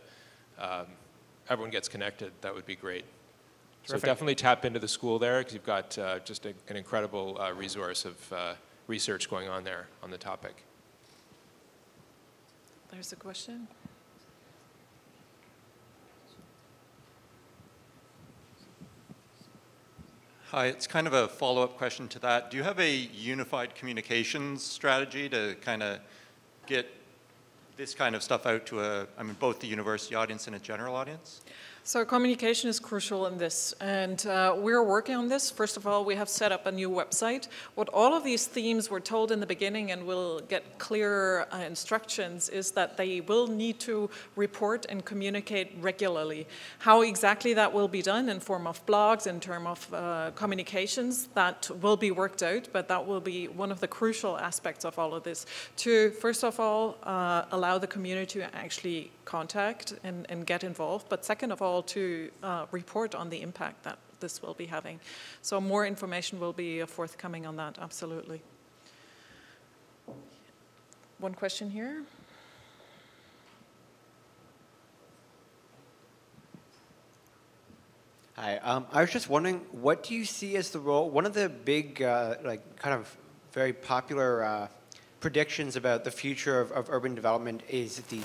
everyone gets connected, that would be great. Terrific. So definitely tap into the school there, because you've got just an incredible resource of research going on there on the topic. There's a question. Hi, it's kind of a follow-up question to that. Do you have a unified communications strategy to kind of get this kind of stuff out to both the university audience and a general audience? So communication is crucial in this, and we're working on this. First of all, we have set up a new website. What all of these themes were told in the beginning, and we'll get clear instructions, is that they will need to report and communicate regularly. How exactly that will be done in form of blogs, in terms of communications, that will be worked out, but that will be one of the crucial aspects of all of this, to first of all allow the community to actually contact and get involved, but second of all to report on the impact that this will be having. So more information will be forthcoming on that, absolutely. One question here. Hi, I was just wondering, what do you see as the role, one of the big, kind of very popular predictions about the future of urban development is the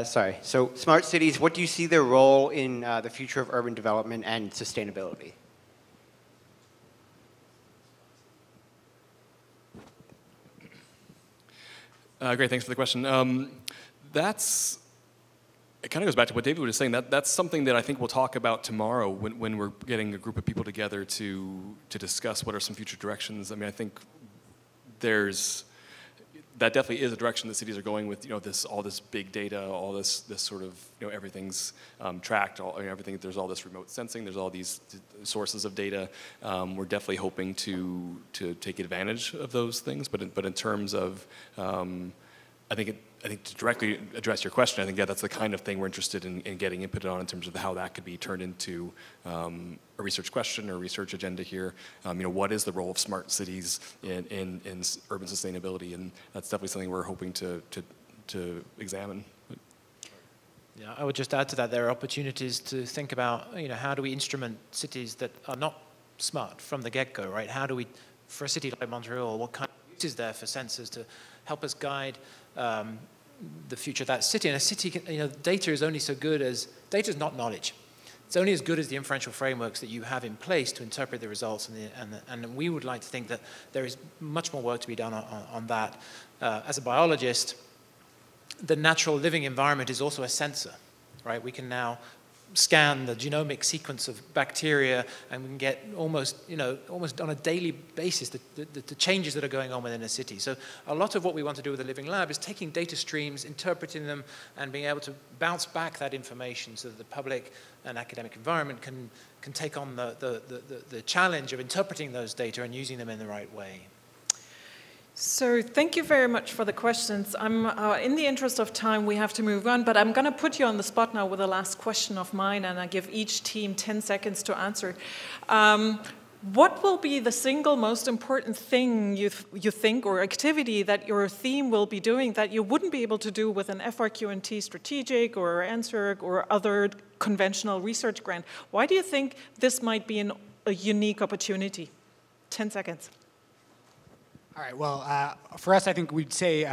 sorry. So smart cities, what do you see their role in the future of urban development and sustainability? Great, thanks for the question. It kind of goes back to what David was saying. That's something that I think we'll talk about tomorrow when we're getting a group of people together to discuss what are some future directions. I mean, I think that definitely is a direction that cities are going with, all this big data, all this sort of, everything's tracked, everything. There's all this remote sensing, there's all these sources of data. We're definitely hoping to take advantage of those things, but in terms of, I think to directly address your question, I think that's the kind of thing we're interested in getting input on in terms of how that could be turned into a research question or research agenda here. What is the role of smart cities in urban sustainability? And that's definitely something we're hoping to examine. Yeah, I would just add to that, there are opportunities to think about, how do we instrument cities that are not smart from the get-go, right? How do we, for a city like Montreal, what kind of use is there for sensors to help us guide the future of that city? And a city, data is only so good as, data is not knowledge. It's only as good as the inferential frameworks that you have in place to interpret the results, and we would like to think that there is much more work to be done on that. As a biologist, the natural living environment is also a sensor, right? We can now scan the genomic sequence of bacteria, and we can get almost on a daily basis the changes that are going on within a city. So a lot of what we want to do with the Living Lab is taking data streams, interpreting them, and being able to bounce back that information so that the public and academic environment can take on the challenge of interpreting those data and using them in the right way. So thank you very much for the questions. In the interest of time, we have to move on, but I'm going to put you on the spot now with the last question of mine, and I give each team 10 seconds to answer. What will be the single most important thing you think, or activity that your team will be doing that you wouldn't be able to do with an FRQ&T strategic or answer or other conventional research grant? Why do you think this might be a unique opportunity? 10 seconds. All right, well, for us, I think we'd say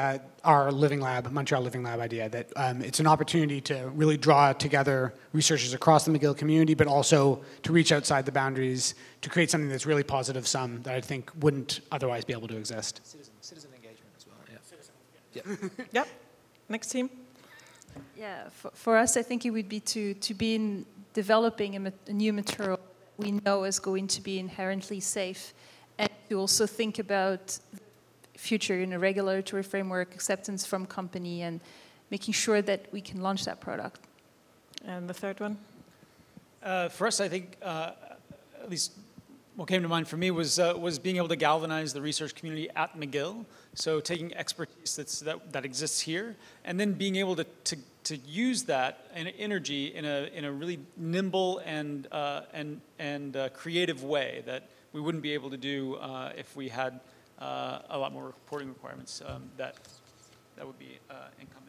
our Living Lab, Montreal Living Lab idea, that it's an opportunity to really draw together researchers across the McGill community, but also to reach outside the boundaries, to create something that's really positive sum that I think wouldn't otherwise be able to exist. Citizen engagement as well, yeah. Yep. Next team. Yeah, for us, I think it would be to be in developing a new material we know is going to be inherently safe, and to also think about the future in a regulatory framework, acceptance from company, and making sure that we can launch that product. And the third one? For us, I think, at least what came to mind for me was being able to galvanize the research community at McGill. So taking expertise that exists here, and then being able to use that energy in a really nimble and creative way that we wouldn't be able to do if we had a lot more reporting requirements. That would be incumbent.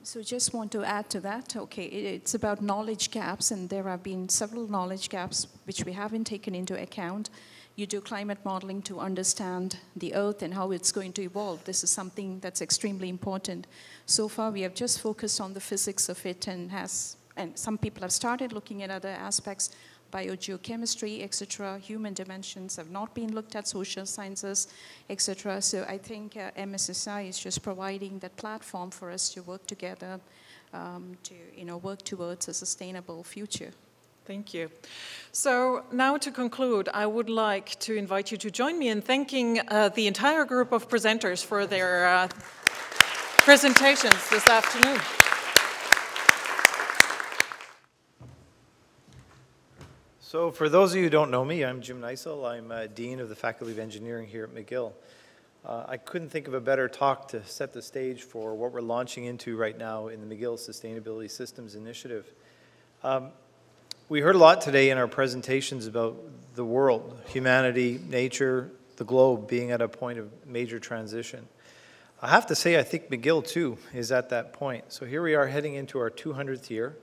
So just want to add to that. Okay, it's about knowledge gaps, and there have been several knowledge gaps which we haven't taken into account. You do climate modeling to understand the Earth and how it's going to evolve. This is something that's extremely important. So far, we have just focused on the physics of it, and some people have started looking at other aspects, biogeochemistry, etc. Human dimensions have not been looked at, social sciences, etc. So I think MSSI is just providing that platform for us to work together to work towards a sustainable future. Thank you. So now to conclude, I would like to invite you to join me in thanking the entire group of presenters for their presentations this afternoon. So for those of you who don't know me, I'm Jim Neisel. I'm Dean of the Faculty of Engineering here at McGill. I couldn't think of a better talk to set the stage for what we're launching into right now in the McGill Sustainability Systems Initiative. We heard a lot today in our presentations about the world, humanity, nature, the globe being at a point of major transition. I have to say I think McGill too is at that point. So here we are heading into our 200th year.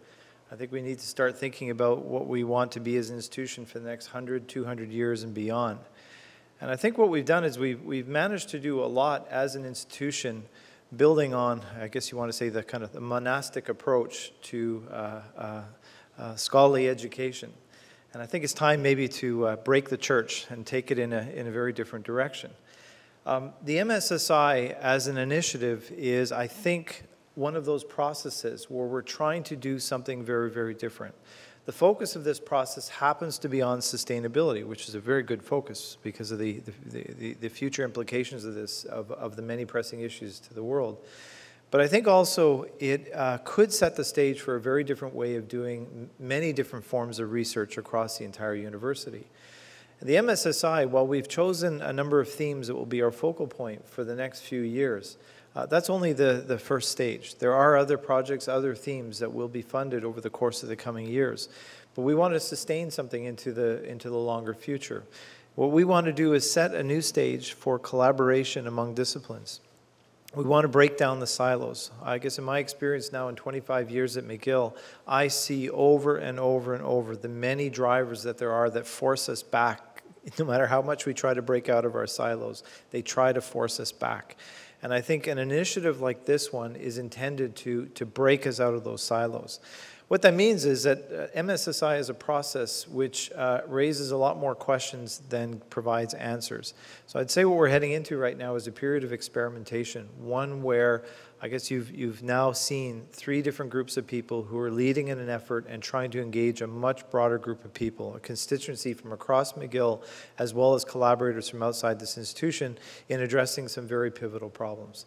I think we need to start thinking about what we want to be as an institution for the next 100, 200 years and beyond. And I think what we've done is we've managed to do a lot as an institution, building on, I guess you want to say, the kind of the monastic approach to scholarly education. And I think it's time maybe to break the church and take it in a very different direction. The MSSI as an initiative is, I think, one of those processes where we're trying to do something very, very different. The focus of this process happens to be on sustainability, which is a very good focus because of the future implications of this, of the many pressing issues to the world. But I think also it could set the stage for a very different way of doing many different forms of research across the entire university. The MSSI, while we've chosen a number of themes that will be our focal point for the next few years, that's only the first stage. There are other projects, other themes that will be funded over the course of the coming years. But we want to sustain something into the longer future. What we want to do is set a new stage for collaboration among disciplines. We want to break down the silos. I guess in my experience now in 25 years at McGill, I see over and over and over the many drivers that there are that force us back. No matter how much we try to break out of our silos, they try to force us back. And I think an initiative like this one is intended to break us out of those silos. What that means is that MSSI is a process which raises a lot more questions than provides answers. So I'd say what we're heading into right now is a period of experimentation, one where I guess you've now seen 3 different groups of people who are leading in an effort and trying to engage a much broader group of people, a constituency from across McGill, as well as collaborators from outside this institution in addressing some very pivotal problems.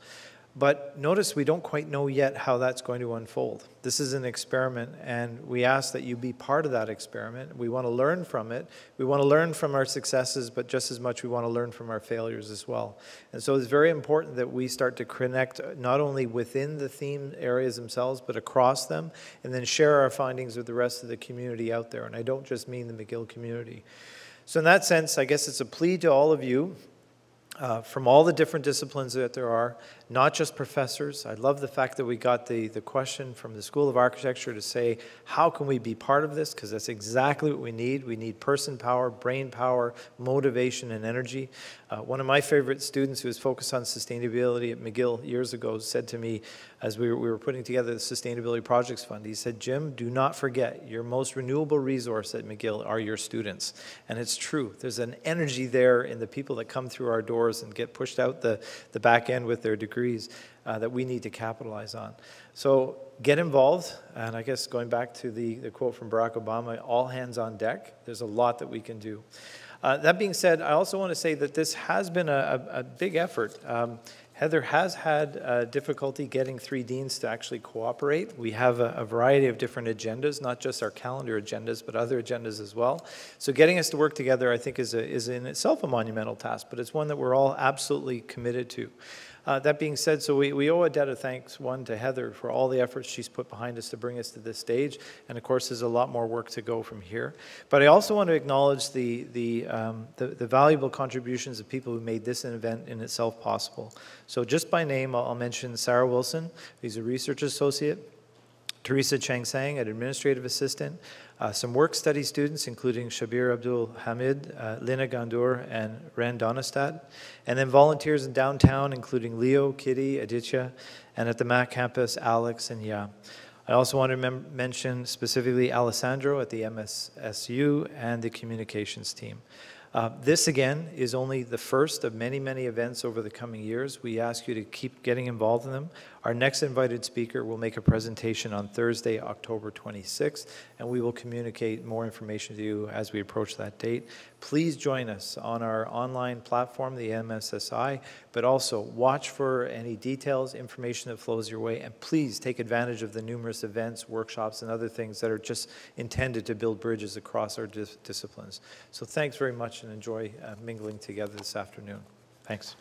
But notice we don't quite know yet how that's going to unfold. This is an experiment, and we ask that you be part of that experiment. We want to learn from it. We want to learn from our successes, but just as much we want to learn from our failures as well. And so it's very important that we start to connect not only within the theme areas themselves, but across them, and then share our findings with the rest of the community out there. And I don't just mean the McGill community. So in that sense, I guess it's a plea to all of you, from all the different disciplines that there are, not just professors. I love the fact that we got the question from the School of Architecture to say, how can we be part of this? Because that's exactly what we need. We need person power, brain power, motivation, and energy. One of my favorite students who was focused on sustainability at McGill years ago said to me, as we were putting together the Sustainability Projects Fund, he said, Jim, do not forget, your most renewable resource at McGill are your students. And it's true. There's an energy there in the people that come through our doors and get pushed out the back end with their degrees that we need to capitalize on. So get involved, and I guess going back to the quote from Barack Obama, all hands on deck, there's a lot that we can do. That being said, I also want to say that this has been a big effort. Heather has had difficulty getting 3 deans to actually cooperate. We have a variety of different agendas, not just our calendar agendas, but other agendas as well. So getting us to work together, I think, is in itself a monumental task, but it's one that we're all absolutely committed to. That being said, so we owe a debt of thanks, one, to Heather for all the efforts she's put behind us to bring us to this stage, and of course there's a lot more work to go from here. But I also want to acknowledge the valuable contributions of people who made this event in itself possible. So just by name, I'll mention Sarah Wilson, who's a research associate, Teresa Changsang, an administrative assistant, some work study students, including Shabir Abdul Hamid, Lina Gandour, and Ren Donestad, and then volunteers in downtown, including Leo, Kitty, Aditya, and at the Mac campus, Alex and Ya. I also want to mention specifically Alessandro at the MSSU and the communications team. This, again, is only the first of many, many events over the coming years. We ask you to keep getting involved in them. Our next invited speaker will make a presentation on Thursday, October 26th, and we will communicate more information to you as we approach that date. Please join us on our online platform, the MSSI, but also watch for any details, information that flows your way, and please take advantage of the numerous events, workshops, and other things that are just intended to build bridges across our disciplines. So thanks very much, and enjoy mingling together this afternoon. Thanks.